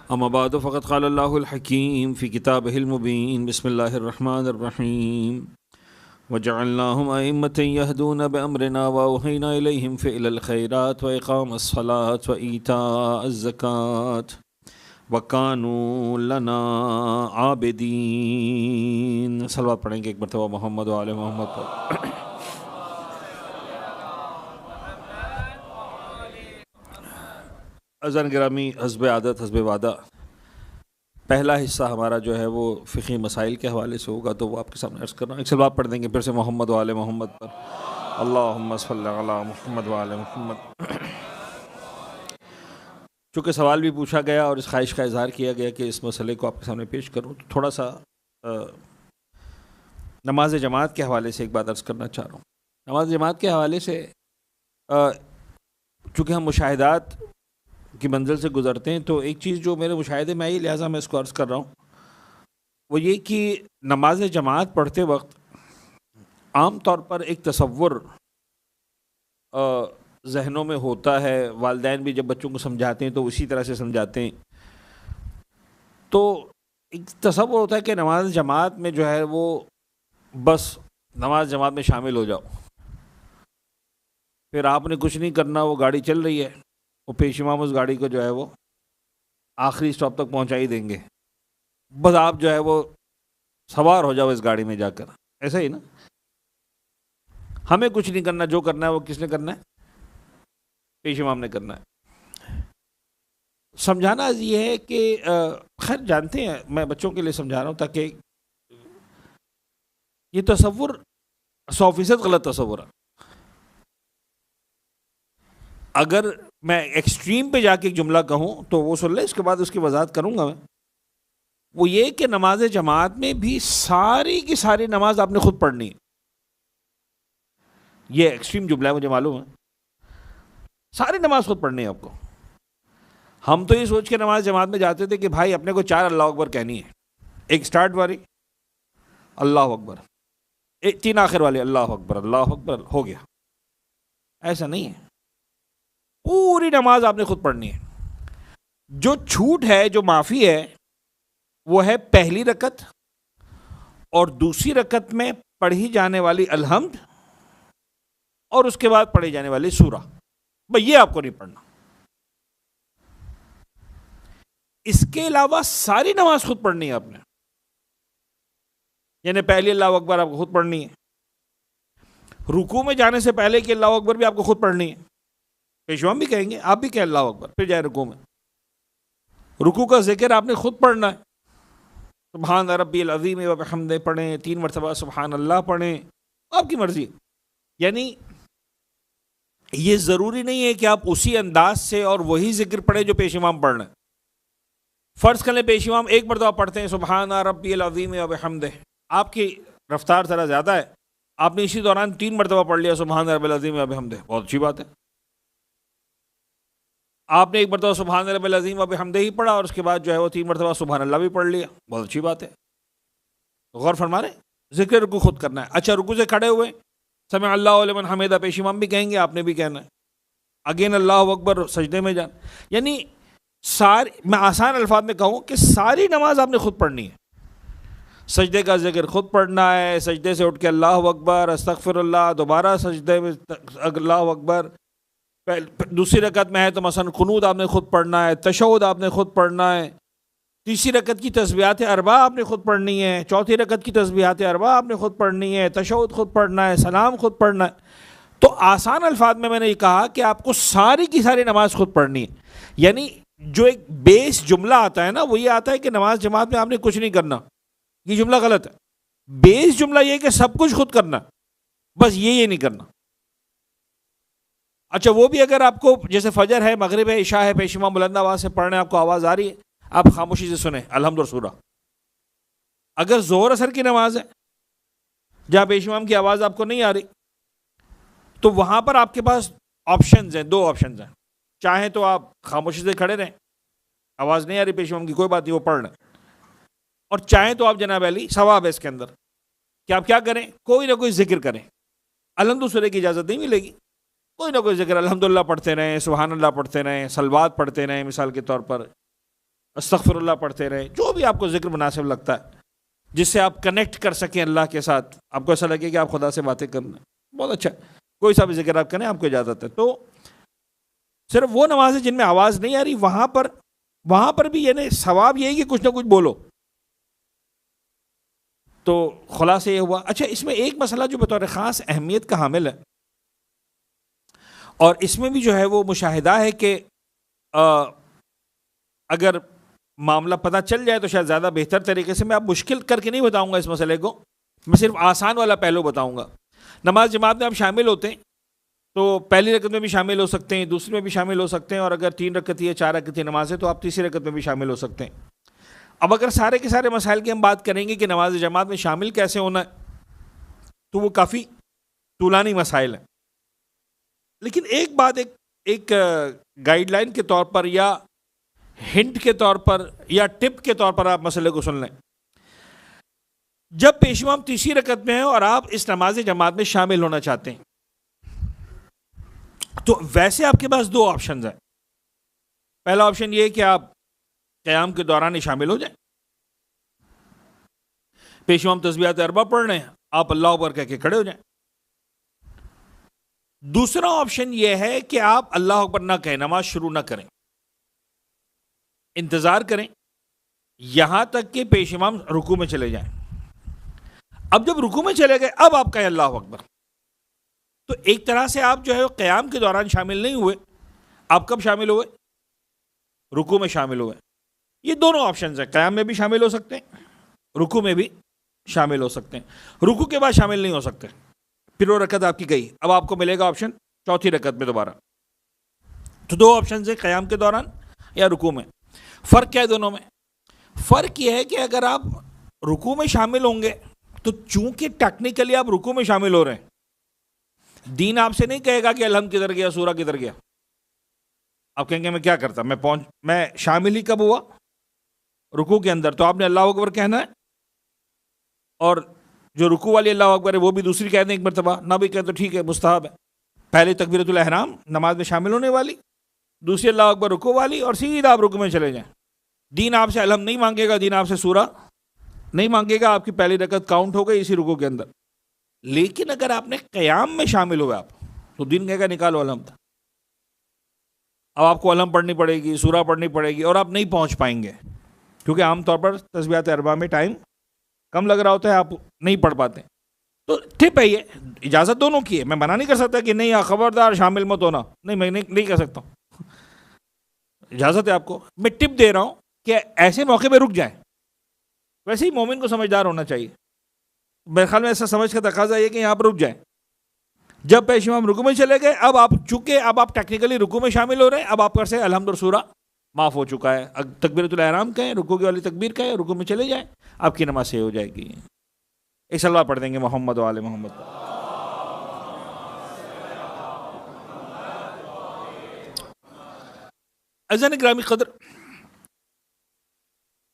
اما بعد فقد قال اللہ الحکیم فی کتابہ المبین بسم اللہ الرحمن الرحیم وجعلناہم ائمۃ یہدون بامرنا واوحینا الیہم فعل الخیرات واقام الصلاۃ وایتاء الزکاۃ وکانوا لنا عابدین۔ صلوات پڑھیں گے ایک مرتبہ محمد و آل محمد پر۔ عزیزان گرامی، حسب عادت حسب وعدہ پہلا حصہ ہمارا جو ہے وہ فقہی مسائل کے حوالے سے ہوگا، تو وہ آپ کے سامنے عرض کر رہا ہوں۔ ایک صلوات پڑھ دیں گے پھر سے محمد و آل محمد پر۔ اللہم صلی علی محمد و آل محمد۔ چونکہ سوال بھی پوچھا گیا اور اس خواہش کا اظہار کیا گیا کہ اس مسئلے کو آپ کے سامنے پیش کروں، تو تھوڑا سا نماز جماعت کے حوالے سے ایک بات عرض کرنا چاہ رہا ہوں۔ نماز جماعت کے حوالے سے چونکہ ہم مشاہدات کی منزل سے گزرتے ہیں، تو ایک چیز جو میرے مشاہدے میں آئی، لہٰذا میں اس کو عرض کر رہا ہوں، وہ یہ کہ نماز جماعت پڑھتے وقت عام طور پر ایک تصور ذہنوں میں ہوتا ہے۔ والدین بھی جب بچوں کو سمجھاتے ہیں تو اسی طرح سے سمجھاتے ہیں، تو ایک تصور ہوتا ہے کہ نماز جماعت میں جو ہے وہ بس نماز جماعت میں شامل ہو جاؤ، پھر آپ نے کچھ نہیں کرنا، وہ گاڑی چل رہی ہے، وہ پیش امام اس گاڑی کو جو ہے وہ آخری اسٹاپ تک پہنچا ہی دیں گے، بس آپ جو ہے وہ سوار ہو جاؤ اس گاڑی میں جا کر۔ ایسا ہی نا، ہمیں کچھ نہیں کرنا، جو کرنا ہے وہ کس نے کرنا ہے؟ پیش امام نے کرنا ہے۔ سمجھانا یہ ہے کہ خیر جانتے ہیں، میں بچوں کے لیے سمجھا رہا ہوں تاکہ یہ تصور 100% غلط تصور ہے۔ اگر میں ایکسٹریم پہ جا کے ایک جملہ کہوں تو وہ سن لیں، اس کے بعد اس کی وضاحت کروں گا میں۔ وہ یہ کہ نماز جماعت میں بھی ساری کی ساری نماز آپ نے خود پڑھنی ہے۔ یہ ایکسٹریم جملہ ہے، مجھے معلوم ہے، ساری نماز خود پڑھنی ہے آپ کو۔ ہم تو یہ سوچ کے نماز جماعت میں جاتے تھے کہ بھائی اپنے کو 4 اللہ اکبر کہنی ہے، ایک سٹارٹ والی اللہ اکبر، 3 آخر والی اللہ اکبر، ہو گیا۔ ایسا نہیں ہے، پوری نماز آپ نے خود پڑھنی ہے۔ جو چھوٹ ہے، جو معافی ہے، وہ ہے پہلی رکعت اور دوسری رکعت میں پڑھی جانے والی الحمد اور اس کے بعد پڑھی جانے والی سورہ، بھئی یہ آپ کو نہیں پڑھنا۔ اس کے علاوہ ساری نماز خود پڑھنی ہے آپ نے، یعنی پہلی اللہ اکبر آپ کو خود پڑھنی ہے، رکوع میں جانے سے پہلے کہ اللہ اکبر بھی آپ کو خود پڑھنی ہے، پیشوام بھی کہیں گے، آپ بھی کہیں اللہ اکبر، پھر جائے رکوع میں، رکوع کا ذکر آپ نے خود پڑھنا ہے، سبحان ربی العظیم و بحمدہ پڑھیں، 3 مرتبہ سبحان اللہ پڑھیں، آپ کی مرضی۔ یعنی یہ ضروری نہیں ہے کہ آپ اسی انداز سے اور وہی ذکر پڑھیں جو پیش امام پڑھنا ہے۔ فرض کر لیں پیش امام 1 مرتبہ پڑھتے ہیں سبحان ربی العظیم و بحمدہ، آپ کی رفتار ذرا زیادہ ہے، آپ نے اسی دوران 3 مرتبہ پڑھ لیا سبحان ربی العظیم و بحمدہ، بہت اچھی بات ہے۔ آپ نے 1 مرتبہ سبحان ربی العظیم و بحمدہ ہی پڑھا اور اس کے بعد جو ہے وہ 3 مرتبہ سبحان اللہ بھی پڑھ لیا، بہت اچھی بات ہے۔ غور فرما رہے، ذکر رکوع خود کرنا ہے۔ اچھا، رکوع سے کھڑے ہوئے سمع اللہ لمن حمیدہ، پیش امام بھی کہیں گے، آپ نے بھی کہنا ہے، اگین اللہ اکبر، سجدے میں جان۔ یعنی میں آسان الفاظ میں کہوں کہ ساری نماز آپ نے خود پڑھنی ہے۔ سجدے کا ذکر خود پڑھنا ہے، سجدے سے اٹھ کے اللہ اکبر، استغفر اللہ، دوبارہ سجدے میں اللہ اکبر، دوسری رکعت میں ہے تو مثلا قنوت آپ نے خود پڑھنا ہے، تشہد آپ نے خود پڑھنا ہے، تیسری رکعت کی تسبیحات اربع آپ نے خود پڑھنی ہے، چوتھی رکعت کی تسبیحات اربع آپ نے خود پڑھنی ہے، تشہد خود پڑھنا ہے، سلام خود پڑھنا ہے۔ تو آسان الفاظ میں نے یہ کہا کہ آپ کو ساری کی ساری نماز خود پڑھنی ہے۔ یعنی جو ایک بیس جملہ آتا ہے نا، وہ یہ آتا ہے کہ نماز جماعت میں آپ نے کچھ نہیں کرنا، یہ جملہ غلط ہے۔ بیس جملہ یہ کہ سب کچھ خود کرنا، بس یہ نہیں کرنا۔ اچھا، وہ بھی اگر آپ کو جیسے فجر ہے، مغرب ہے، عشاء ہے، پیش امام بلند آواز سے پڑھنے، آپ کو آواز آ رہی ہے، آپ خاموشی سے سنیں الحمد اور سورہ۔ اگر ظہر اثر کی نماز ہے جہاں پیش امام کی آواز آپ کو نہیں آ رہی، تو وہاں پر آپ کے پاس آپشنز ہیں، 2 آپشنز ہیں۔ چاہیں تو آپ خاموشی سے کھڑے رہیں، آواز نہیں آ رہی پیش امام کی، کوئی بات نہیں، وہ پڑھ لیں، اور چاہیں تو آپ جناب علی ثواب ہے اس کے اندر کہ آپ کیا کریں، کوئی نہ کوئی ذکر کریں۔ الحمد سورہ کی اجازت نہیں ملے گی، کوئی نہ کوئی ذکر الحمدللہ پڑھتے رہیں، سبحان اللہ پڑھتے رہیں، صلوات پڑھتے رہیں، مثال کے طور پر استغفر اللہ پڑھتے رہیں، جو بھی آپ کو ذکر مناسب لگتا ہے جس سے آپ کنیکٹ کر سکیں اللہ کے ساتھ، آپ کو ایسا لگے کہ آپ خدا سے باتیں کرنا، بہت اچھا، کوئی سا بھی ذکر آپ کریں، آپ کو اجازت ہے۔ تو صرف وہ نمازیں جن میں آواز نہیں آ رہی، وہاں پر بھی یعنی ثواب یہی کہ کچھ نہ کچھ بولو۔ تو خلاصہ یہ ہوا۔ اچھا، اس میں ایک مسئلہ جو بطور خاص اہمیت کا حامل ہے، اور اس میں بھی جو ہے وہ مشاہدہ ہے کہ اگر معاملہ پتہ چل جائے تو شاید زیادہ بہتر طریقے سے، میں اب مشکل کر کے نہیں بتاؤں گا اس مسئلے کو، میں صرف آسان والا پہلو بتاؤں گا۔ نماز جماعت میں آپ شامل ہوتے ہیں تو پہلی رکعت میں بھی شامل ہو سکتے ہیں، دوسری میں بھی شامل ہو سکتے ہیں، اور اگر 3 رکعت یا 4 رکعت نماز ہے تو آپ تیسری رکعت میں بھی شامل ہو سکتے ہیں۔ اب اگر سارے کے سارے مسائل کی ہم بات کریں گے کہ نماز جماعت میں شامل کیسے ہونا ہے، تو وہ کافی طولانی مسائل ہیں، لیکن ایک بات ایک گائیڈ لائن کے طور پر یا ہنٹ کے طور پر یا ٹپ کے طور پر آپ مسئلے کو سن لیں۔ جب پیش امام تیسری رکعت میں ہیں اور آپ اس نماز جماعت میں شامل ہونا چاہتے ہیں تو ویسے آپ کے پاس 2 آپشنز ہیں۔ پہلا آپشن یہ ہے کہ آپ قیام کے دوران ہی شامل ہو جائیں، پیش امام تسبیحات 4 پڑھ رہے ہیں، آپ اللہ اکبر کہہ کے کھڑے ہو جائیں۔ دوسرا آپشن یہ ہے کہ آپ اللہ اکبر نہ کہیں، نماز شروع نہ کریں، انتظار کریں یہاں تک کہ پیش امام رکوع میں چلے جائیں۔ اب جب رکوع میں چلے گئے، اب آپ کہیں اللہ اکبر، تو ایک طرح سے آپ جو ہے قیام کے دوران شامل نہیں ہوئے، آپ کب شامل ہوئے؟ رکوع میں شامل ہوئے۔ یہ دونوں آپشنز ہیں، قیام میں بھی شامل ہو سکتے ہیں، رکوع میں بھی شامل ہو سکتے ہیں، رکوع کے بعد شامل نہیں ہو سکتے، پھر وہ رکعت آپ کی گئی، اب آپ کو ملے گا آپشن چوتھی رکعت میں دوبارہ۔ تو 2 آپشنز ہیں، قیام کے دوران یا رکوع میں۔ فرق کیا ہے دونوں میں؟ فرق یہ ہے کہ اگر آپ رکوع میں شامل ہوں گے تو چونکہ ٹیکنیکلی آپ رکوع میں شامل ہو رہے ہیں، دین آپ سے نہیں کہے گا کہ الحمد کدھر گیا، سورہ کدھر گیا، آپ کہیں گے میں کیا کرتا، میں شامل ہی کب ہوا؟ رکوع کے اندر، تو آپ نے اللہ اکبر کہنا ہے، اور جو رکوع والی اللہ اکبر ہے وہ بھی دوسری کہہ دیں ایک مرتبہ، نہ بھی کہیں تو ٹھیک ہے، مستحب ہے۔ پہلے تکبیرۃ الاحرام نماز میں شامل ہونے والی، دوسری اللہ اکبر رکوع والی، اور سیدھا آپ رکوع میں چلے جائیں۔ دین آپ سے الحمد نہیں مانگے گا، دین آپ سے سورہ نہیں مانگے گا، آپ کی پہلی رکعت کاؤنٹ ہو گئی اسی رکوع کے اندر۔ لیکن اگر آپ نے قیام میں شامل ہوئے آپ، تو دین کہے گا نکالو الحمد، اب آپ کو الحمد پڑھنی پڑے گی، سورہ پڑھنی پڑے گی، اور آپ نہیں پہنچ پائیں گے کیونکہ عام طور پر تسبیحات 4 میں ٹائم کم لگ رہا ہوتا ہے، آپ نہیں پڑھ پاتے۔ تو ٹپ ہے، یہ اجازت دونوں کی ہے، میں منع نہیں کر سکتا کہ نہیں خبردار شامل مت ہونا، نہیں، میں نہیں کر سکتا ہوں، اجازت ہے آپ کو۔ میں ٹپ دے رہا ہوں کہ ایسے موقع پہ رک جائیں۔ ویسے ہی مومن کو سمجھدار ہونا چاہیے، میرے خیال میں ایسا سمجھ کا تقاضا یہ کہ یہاں پر رک جائیں۔ جب پیش امام رکوع میں چلے گئے، اب آپ چونکہ اب آپ ٹیکنیکلی رکوع میں شامل ہو رہے ہیں، اب آپ پر سے الحمد اور سورہ معاف ہو چکا ہے، تکبیرۃ الاحرام کہیں، رکوع کی والی تکبیر کہیں، رکوع میں چلے جائیں، آپ کی نماز صحیح ہو جائے گی۔ ایک صلوات پڑھ دیں گے محمد و آل محمد۔ عزیزان گرامی قدر،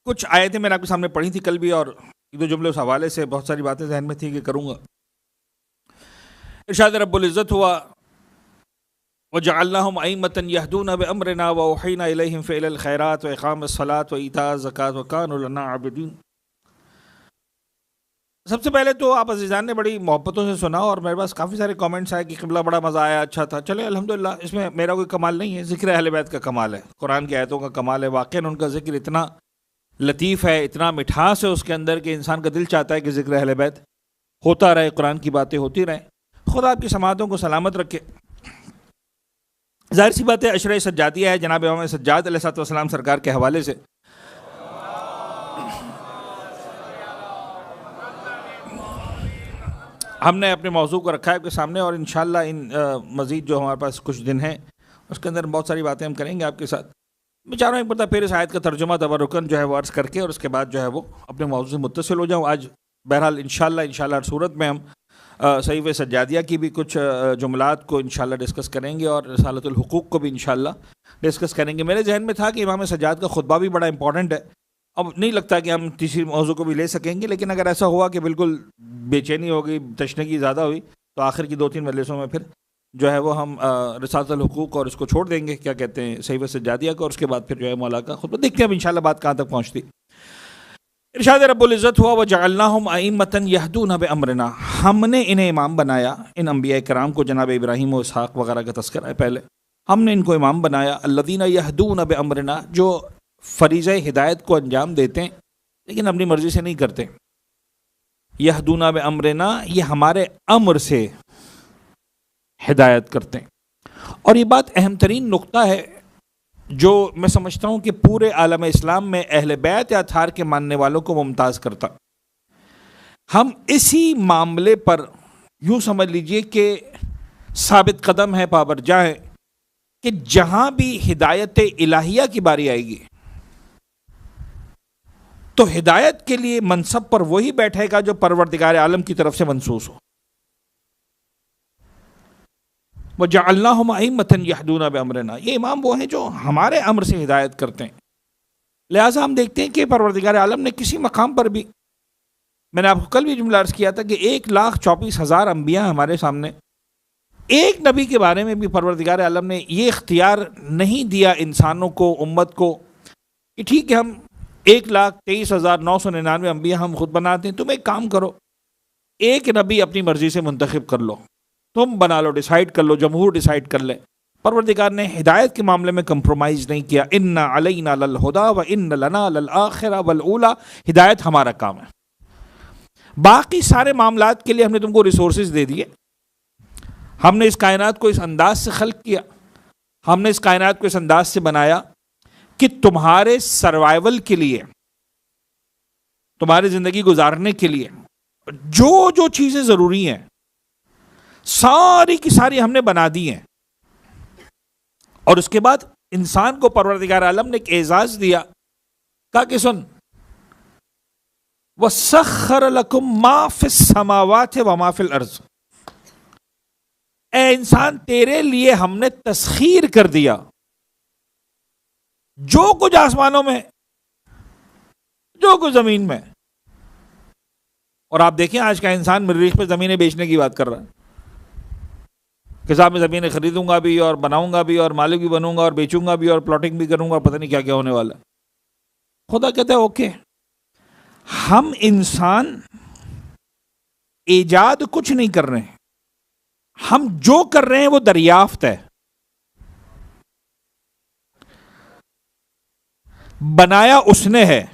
کچھ آیتیں میں نے آپ کے سامنے پڑھی تھی کل بھی، اور 1-2 جملے اس حوالے سے بہت ساری باتیں ذہن میں تھی کہ کروں گا۔ ارشاد رب العزت ہوا وَجَعَلْنَاهُمْ أَئِمَّةً يَهْدُونَ بِأَمْرِنَا وَأَوْحَيْنَا إِلَيْهِمْ فِعْلَ الْخَيْرَاتِ وَإِقَامَ الصَّلَاةِ وَإِيتَاءَ الزَّكَاةِ وَكَانُوا لَنَا عَابِدِينَ۔ سب سے پہلے تو آپ عزیزان نے بڑی محبتوں سے سنا، اور میرے پاس کافی سارے کامنٹس آئے کہ قبلہ بڑا مزہ آیا، اچھا تھا۔ چلے الحمدللہ، اس میں میرا کوئی کمال نہیں ہے، ذکر اہل بیت کا کمال ہے، قرآن کی آیتوں کا کمال ہے، واقعاً ان کا ذکر اتنا لطیف ہے، اتنا مٹھاس ہے اس کے اندر کہ انسان کا دل چاہتا ہے کہ ذکر اہل بیت ہوتا رہے، قرآن کی باتیں ہوتی رہیں۔ خدا آپ کی سماعتوں کو سلامت رکھے۔ ظاہر سی بات ہے، عشرہ سجادیہ ہے، جناب امام سجاد علیہ السلام سرکار کے حوالے سے ہم نے اپنے موضوع کو رکھا ہے آپ کے سامنے، اور انشاءاللہ مزید جو ہمارے پاس کچھ دن ہیں اس کے اندر بہت ساری باتیں ہم کریں گے آپ کے ساتھ۔ میں چاہ رہا ہوں ایک مرتبہ پھر اس آیت کا ترجمہ تبرکاً جو ہے وہ عرض کر کے، اور اس کے بعد جو ہے وہ اپنے موضوع سے متصل ہو جاؤں۔ آج بہرحال انشاءاللہ ہر صورت میں ہم صحیفہ سجادیہ کی بھی کچھ جملات کو انشاءاللہ ڈسکس کریں گے، اور رسالۃ الحقوق کو بھی انشاءاللہ ڈسکس کریں گے۔ میرے ذہن میں تھا کہ امام سجاد کا خطبہ بھی بڑا امپورٹنٹ ہے، اب نہیں لگتا کہ ہم تیسری موضوع کو بھی لے سکیں گے، لیکن اگر ایسا ہوا کہ بالکل بے چینی ہو گئی، تشنگی زیادہ ہوئی، تو آخر کی 2-3 مجلسوں میں پھر جو ہے وہ ہم رسالۃ الحقوق اور اس کو چھوڑ دیں گے، کیا کہتے ہیں، صحیفہ سجادیہ کو، اور اس کے بعد پھر جو ہے مولا کا خطبہ دیکھتے ہیں اب انشاءاللہ بات کہاں تک پہنچتی۔ ارشاد رب العزت ہوا وَجَعَلْنَاهُمْ أَئِمَّةً يَهْدُونَ بِأَمْرِنَا، ہم نے انہیں امام بنایا، ان انبیاء کرام کو، جناب ابراہیم و اسحاق وغیرہ کا تذکرہ ہے پہلے، ہم نے ان کو امام بنایا، الَّذِينَ يَهْدُونَ بِأَمْرِنَا، جو فریضہ ہدایت کو انجام دیتے ہیں لیکن اپنی مرضی سے نہیں کرتے۔ یہدون بامرنا، یہ ہمارے امر سے ہدایت کرتے ہیں۔ اور یہ بات اہم ترین نقطہ ہے جو میں سمجھتا ہوں کہ پورے عالم اسلام میں اہل بیت یا اطہار کے ماننے والوں کو ممتاز کرتا۔ ہم اسی معاملے پر یوں سمجھ لیجئے کہ ثابت قدم ہے، پابرجا ہے، کہ جہاں بھی ہدایت الہیہ کی باری آئے گی تو ہدایت کے لیے منصب پر وہی بیٹھے گا جو پروردگار عالم کی طرف سے منصوص ہو۔ وَجَعَلْنَاهُمْ أَئِمَّةً يَهْدُونَ بِأَمْرِنَا، یہ امام وہ ہیں جو ہمارے امر سے ہدایت کرتے ہیں۔ لہٰذا ہم دیکھتے ہیں کہ پروردگار عالم نے کسی مقام پر بھی، میں نے آپ کو کل بھی جملہ عرض کیا تھا کہ 1,24,000 انبیاء ہمارے سامنے، ایک نبی کے بارے میں بھی پروردگار عالم نے یہ اختیار نہیں دیا انسانوں کو، امت کو، کہ ٹھیک ہے ہم 1,23,999 انبیاء ہم خود بناتے ہیں، تم ایک کام کرو، ایک نبی اپنی مرضی سے منتخب کر لو، تم بنا لو، ڈیسائیڈ کر لو، جمہور ڈیسائیڈ کر لے۔ پروردگار نے ہدایت کے معاملے میں کمپرومائز نہیں کیا۔ ان علینا للہدی و ان لنا للآخرہ والاولی، ہدایت ہمارا کام ہے، باقی سارے معاملات کے لیے ہم نے تم کو ریسورسز دے دیے، ہم نے اس کائنات کو اس انداز سے خلق کیا، ہم نے اس کائنات کو اس انداز سے بنایا کہ تمہارے سروائیول کے لیے، تمہاری زندگی گزارنے کے لیے جو جو چیزیں ضروری ہیں ساری کی ساری ہم نے بنا دی ہیں۔ اور اس کے بعد انسان کو پروردگار عالم نے ایک اعزاز دیا، کہا کہ سن، وَسَخَّرَ لَكُم مَّا فِي السَّمَاوَاتِ وَمَا فِي الْأَرْضِ، اے انسان تیرے لیے ہم نے تسخیر کر دیا جو کچھ آسمانوں میں، جو کچھ زمین میں۔ اور آپ دیکھیں آج کا انسان مریخ پہ زمینیں بیچنے کی بات کر رہا ہے کہ صاحب میں زمینیں خریدوں گا بھی اور بناؤں گا بھی اور مالک بھی بنوں گا اور بیچوں گا بھی اور پلاٹنگ بھی کروں گا، پتہ نہیں کیا کیا ہونے والا۔ خدا کہتا ہے اوکے، ہم انسان ایجاد کچھ نہیں کر رہے ہیں، ہم جو کر رہے ہیں وہ دریافت ہے۔ بنایا اس نے ہے،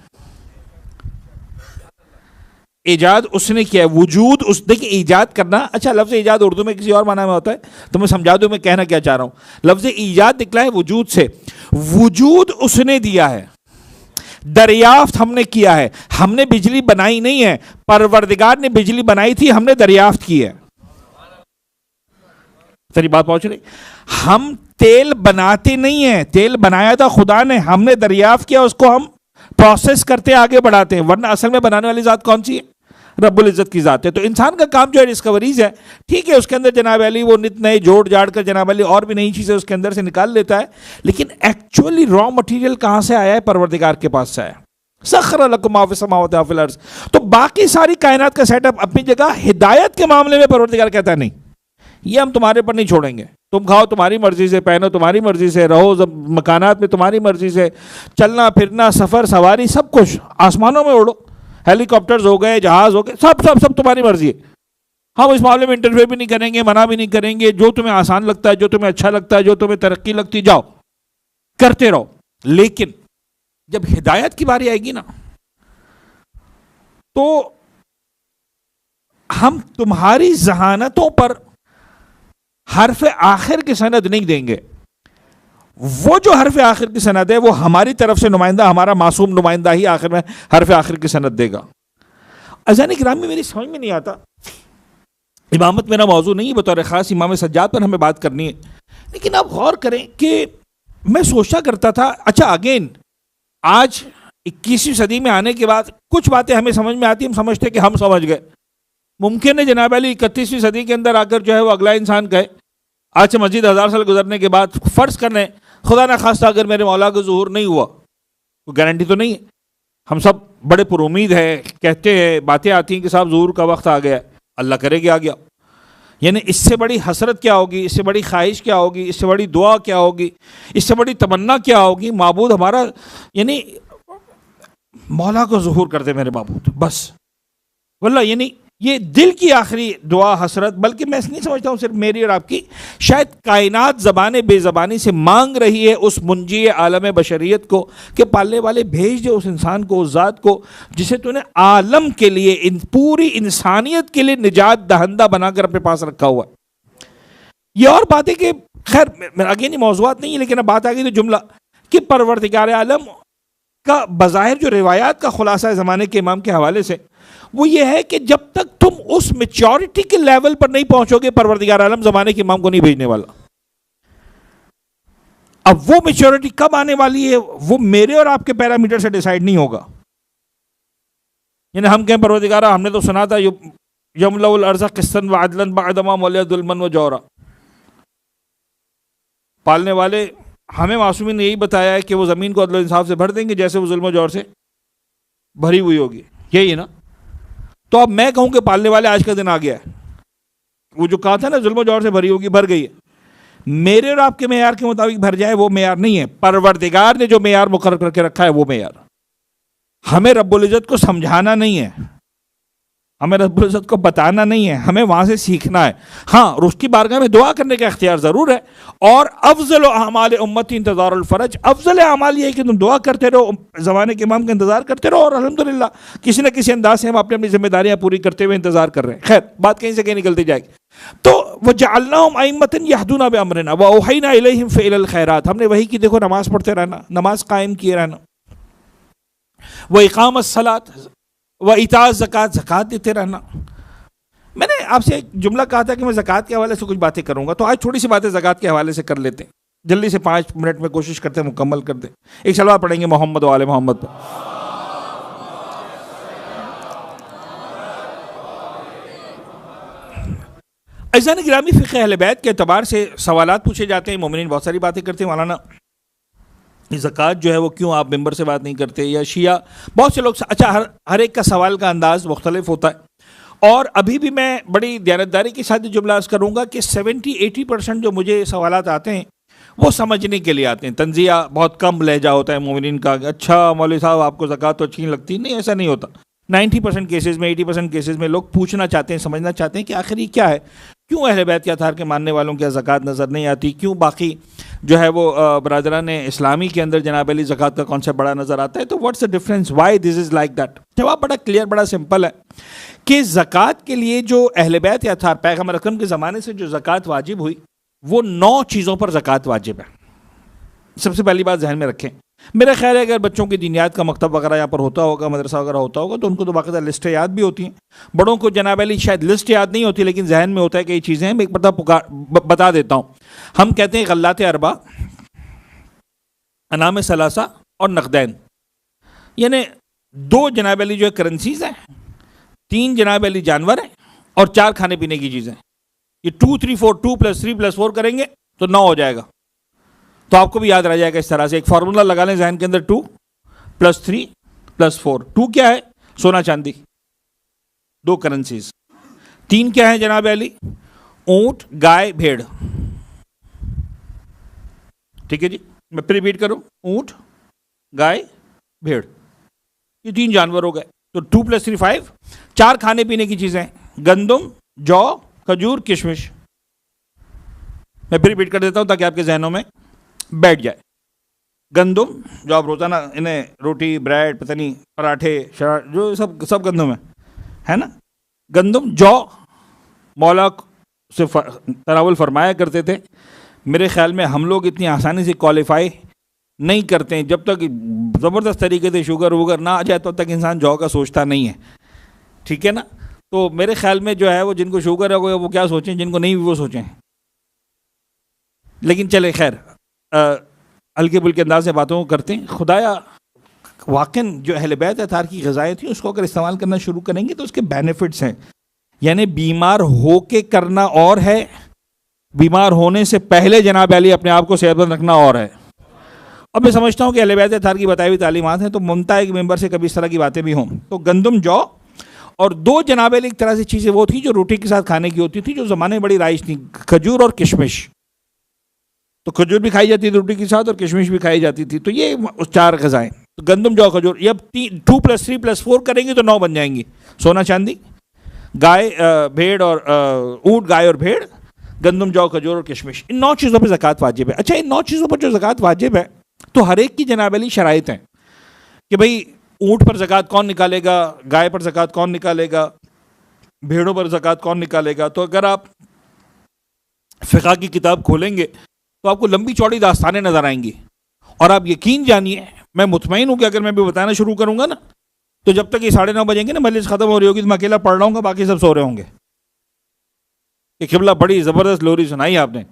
ایجاد اس نے کیا ہے، وجود اس، دیکھیں ایجاد کرنا، اچھا لفظ ایجاد اردو میں کسی اور معنی میں ہوتا ہے تو میں سمجھا دوں میں کہنا کیا چاہ رہا ہوں۔ لفظ ایجاد نکلا ہے وجود سے، وجود اس نے دیا ہے، دریافت ہم نے کیا ہے۔ ہم نے بجلی بنائی نہیں ہے، پروردگار نے بجلی بنائی تھی، ہم نے دریافت کی ہے۔ ساری بات پہنچ رہی؟ ہم تیل بناتے نہیں ہیں، تیل بنایا تھا خدا نے، ہم نے دریافت کیا، اس کو ہم پروسیس کرتے آگے بڑھاتے ہیں، ورنہ اصل میں بنانے والی ذات کون سی ہے؟ رب العزت کی ذات ہے۔ تو انسان کا کام جو ہے ڈسکوریز ہے، ٹھیک ہے، اس کے اندر جناب علی وہ نت نئے جوڑ جاڑ کر جناب علی اور بھی نئی چیزیں اس کے اندر سے نکال لیتا ہے، لیکن ایکچولی را مٹیریل کہاں سے آیا ہے؟ پروردگار کے پاس سے آیا۔ سخر لکم ما فی السماوات و فی الارض۔ تو باقی ساری کائنات کا سیٹ اپ اپنی جگہ، ہدایت کے معاملے میں پروردگار کہتا ہے نہیں، یہ ہم تمہارے پر نہیں چھوڑیں گے، تم کھاؤ تمہاری مرضی سے، پہنو تمہاری مرضی سے، رہو مکانات میں تمہاری مرضی سے، چلنا پھرنا سفر سواری سب کچھ، آسمانوں میں اڑو، ہیلی کاپٹرز ہو گئے، جہاز ہو گئے، سب تمہاری مرضی ہے، ہم اس معاملے میں انٹرفیئر بھی نہیں کریں گے، منع بھی نہیں کریں گے، جو تمہیں آسان لگتا ہے، جو تمہیں اچھا لگتا ہے، جو تمہیں ترقی لگتی جاؤ کرتے رہو۔ لیکن جب ہدایت کی باری آئے گی نا تو ہم تمہاری ذہانتوں پر حرف آخر کی سند نہیں دیں گے، وہ جو حرف آخر کی سند ہے وہ ہماری طرف سے نمائندہ، ہمارا معصوم نمائندہ ہی آخر میں حرف آخر کی سند دے گا۔ اذان گرامی میری سمجھ میں نہیں آتا، امامت میرا موضوع نہیں ہے، بطور خاص امام سجاد پر ہمیں بات کرنی ہے، لیکن آپ غور کریں کہ میں سوچا کرتا تھا، اچھا اگین آج 21ویں صدی میں آنے کے بعد کچھ باتیں ہمیں سمجھ میں آتی، ہم سمجھتے کہ ہم سمجھ گئے، ممکن ہے جناب علی 31ویں صدی کے اندر آ کر جو ہے وہ اگلا انسان کہے، آج سے مزید 1000 سال گزرنے کے بعد، فرض کرنے خدا نہ خواستہ اگر میرے مولا کا ظہور نہیں ہوا، کوئی گارنٹی تو نہیں ہے، ہم سب بڑے پر امید ہے، کہتے ہیں، باتیں آتی ہیں کہ صاحب ظہور کا وقت آ گیا ہے، اللہ کرے کہ آ گیا، یعنی اس سے بڑی حسرت کیا ہوگی، اس سے بڑی خواہش کیا ہوگی، اس سے بڑی دعا کیا ہوگی، اس سے بڑی تمنا کیا ہوگی، معبود ہمارا یعنی مولا کو ظہور کر دے میرے معبود بس. واللہ یعنی یہ دل کی آخری دعا حسرت، بلکہ میں نہیں سمجھتا ہوں صرف میری اور آپ کی، شاید کائنات زبان بے زبانی سے مانگ رہی ہے اس منجی عالم بشریت کو کہ پالنے والے بھیج دے اس انسان کو، اس ذات کو جسے تو نے عالم کے لیے، پوری انسانیت کے لیے نجات دہندہ بنا کر اپنے پاس رکھا ہوا ہے. یہ اور بات ہے کہ خیر اگین یہ موضوعات نہیں ہے، لیکن اب بات آ گئی تو جملہ کہ پروردگار عالم کا بظاہر جو روایات کا خلاصہ ہے زمانے کے امام کے حوالے سے، وہ یہ ہے کہ جب تک تم اس میچورٹی کے لیول پر نہیں پہنچو گے پروردگار عالم زمانے کے امام کو نہیں بھیجنے والا. اب وہ میچورٹی کب آنے والی ہے وہ میرے اور آپ کے پیرامیٹر سے ڈیسائیڈ نہیں ہوگا. یعنی ہم کہیں پروردگار ہم نے تو سنا تھا یملأ الارض قسطا وعدلا بعدما ملئت ظلما وجورا، پالنے والے ہمیں معصومین نے یہی بتایا ہے کہ وہ زمین کو عدل و انصاف سے بھر دیں گے جیسے وہ ظلم و جور سے بھری ہوئی ہوگی. یہی ہے نا. تو اب میں کہوں کہ پالنے والے آج کا دن آ گیا ہے، وہ جو کہا تھا نا ظلم و جور سے بھری ہوگی، بھر گئی ہے. میرے اور آپ کے معیار کے مطابق بھر جائے وہ معیار نہیں ہے، پروردگار نے جو معیار مقرر کر کے رکھا ہے وہ معیار. ہمیں رب العزت کو سمجھانا نہیں ہے، ہمیں رب العزت کو بتانا نہیں ہے، ہمیں وہاں سے سیکھنا ہے. ہاں اور اس کی بارگاہ میں دعا کرنے کا اختیار ضرور ہے. اور افضل اعمال امتی انتظار الفرج، افضل اعمال یہ ہے کہ تم دعا کرتے رہو، زمانے کے امام کا انتظار کرتے رہو، اور الحمدللہ کسی نہ کسی انداز سے ہم اپنی ذمہ داریاں پوری کرتے ہوئے انتظار کر رہے ہیں. خیر بات کہیں سے کہیں نکلتی جائے گی. تو وجعلناہم ائمۃ یہدون بامرنا واوحینا الیہم فعل الخیرات، ہم نے وہی کی دیکھو نماز پڑھتے رہنا، نماز قائم کیے رہنا، واقام الصلاۃ وایتاء الزکوٰۃ، زکوٰۃ دیتے رہنا. میں نے آپ سے ایک جملہ کہا تھا کہ میں زکوٰۃ کے حوالے سے کچھ باتیں کروں گا، تو آج تھوڑی سی باتیں زکوٰۃ کے حوالے سے کر لیتے ہیں، جلدی سے 5 منٹ میں کوشش کرتے ہیں مکمل کر دیں. ایک صلوات پڑھیں گے محمد و آل محمد پر. عزیزان گرامی، فقہ اہل بیت کے اعتبار سے سوالات پوچھے جاتے ہیں، مومنین بہت ساری باتیں کرتے ہیں. مولانا زکوٰۃ جو ہے وہ کیوں آپ ممبر سے بات نہیں کرتے، یا شیعہ بہت سے لوگ، اچھا ہر ایک کا سوال کا انداز مختلف ہوتا ہے. اور ابھی بھی میں بڑی دیانتداری کے ساتھ جملہ عرض کروں گا کہ 70-80% جو مجھے سوالات آتے ہیں وہ سمجھنے کے لیے آتے ہیں. تنزیہ بہت کم لہجہ ہوتا ہے مومنین کا، اچھا مولوی صاحب آپ کو زکوٰۃ تو اچھی نہیں لگتی. نہیں، ایسا نہیں ہوتا. 90% کیسز میں 80% کیسز میں لوگ پوچھنا چاہتے ہیں، سمجھنا چاہتے ہیں کہ آخر یہ کیا ہے، کیوں اہل بیت کے اطہار کے ماننے والوں کی زکوٰۃ نظر نہیں آتی، کیوں باقی جو ہے وہ برادران اسلامی کے اندر جناب علی زکوٰۃ کا کانسیپٹ بڑا نظر آتا ہے. تو what's the difference, why this is like that? جواب بڑا کلیئر، بڑا سمپل ہے کہ زکوٰۃ کے لیے جو اہل بیت یا اطہار پیغمبر اکرم کے زمانے سے جو زکوٰۃ واجب ہوئی وہ 9 چیزوں پر زکوٰۃ واجب ہے. سب سے پہلی بات ذہن میں رکھیں، میرا خیال ہے اگر بچوں کی دینیات کا مکتب وغیرہ یہاں پر ہوتا ہوگا، مدرسہ وغیرہ ہوتا ہوگا، تو ان کو تو باقاعدہ لسٹیں یاد بھی ہوتی ہیں. بڑوں کو جناب علی شاید لسٹ یاد نہیں ہوتی، لیکن ذہن میں ہوتا ہے کہ یہ چیزیں ہیں. میں ایک بتا دیتا ہوں. ہم کہتے ہیں غلات اربع، انعام ثلاثہ اور نقدین، یعنی 2 جناب علی جو ہے کرنسیز ہیں، 3 جناب علی جانور ہیں، اور 4 کھانے پینے کی چیزیں. یہ 2 3 4 2 + 3 + 4 کریں گے تو 9 ہو جائے گا. تو آپ کو بھی یاد رہ جائے گا اس طرح سے. ایک فارمولا لگا لیں ذہن کے اندر، 2 + 3 + 4. 2 کیا ہے؟ سونا چاندی، 2 کرنسیز. 3 کیا ہے جناب علی؟ اونٹ، گائے، بھیڑ. ٹھیک ہے جی، میں پھر ریپیٹ کروں، اونٹ، گائے، بھیڑ، یہ 3 جانور ہو گئے. تو 2 + 3 5. 4 کھانے پینے کی چیزیں، گندم، جو، کھجور، کشمش. میں پھر ریپیٹ کر دیتا ہوں تاکہ آپ کے ذہنوں میں بیٹھ جائے. گندم جو آپ روزانہ انہیں روٹی، بریڈ، پتہ نہیں پراٹھے، جو سب گندم ہے نا. گندم، جو مولا سے تناول فرمایا کرتے تھے. میرے خیال میں ہم لوگ اتنی آسانی سے کوالیفائی نہیں کرتے ہیں، جب تک زبردست طریقے سے شوگر ووگر نہ آ جائے تب تک انسان جو کا سوچتا نہیں ہے. ٹھیک ہے نا. تو میرے خیال میں جو ہے وہ جن کو شوگر ہے وہ کیا سوچیں، جن کو نہیں وہ سوچیں. لیکن چلے خیر، ہلکے پھلکے انداز سے باتوں کو کرتے ہیں. خدایا واقعاً جو اہل بیت اطہار کی غذائیں تھیں اس کو اگر استعمال کرنا شروع کریں گے تو اس کے بینیفٹس ہیں. یعنی بیمار ہو کے کرنا اور ہے، بیمار ہونے سے پہلے جناب علی اپنے آپ کو صحت مند رکھنا اور ہے. اب میں سمجھتا ہوں کہ اہل بیت اطہار کی بتائی ہوئی تعلیمات ہیں، تو ممتا ہے کہ ممبر سے کبھی اس طرح کی باتیں بھی ہوں. تو گندم، جو اور دو جناب علی ایک طرح سے چیزیں وہ تھی جو روٹی کے ساتھ کھانے کی ہوتی تھی، جو زمانے میں بڑی رائج تھی، کھجور اور کشمش. تو کھجور بھی کھائی جاتی تھی روٹی کے ساتھ اور کشمش بھی کھائی جاتی تھی. تو یہ 4 غذائیں. تو گندم جو کھجور، یہ اب 2+3+4 کریں گے تو 9 بن جائیں گی. سونا چاندی، گائے بھیڑ اور اونٹ، گائے اور بھیڑ، گندم جو کھجور اور کشمش، ان 9 چیزوں پہ زکوٰۃ واجب ہے. اچھا ان 9 چیزوں پر جو زکوٰۃ واجب ہے تو ہر ایک کی جناب علی شرائط ہیں کہ بھئی اونٹ پر زکوٰۃ کون نکالے گا، گائے پر زکوٰۃ کون نکالے گا، بھیڑوں پر زکوٰۃ کون نکالے گا. تو اگر آپ فقہ کی کتاب کھولیں گے تو آپ کو لمبی چوڑی داستانیں نظر آئیں گی. اور آپ یقین جانیے، میں مطمئن ہوں کہ اگر میں بھی بتانا شروع کروں گا نا تو جب تک یہ 9:30 بجیں گے نا مجلس ختم ہو رہی ہوگی تو میں اکیلا پڑھ رہا ہوں گا، باقی سب سو رہے ہوں گے. کہ قبلہ بڑی زبردست لوری سنائی آپ نے،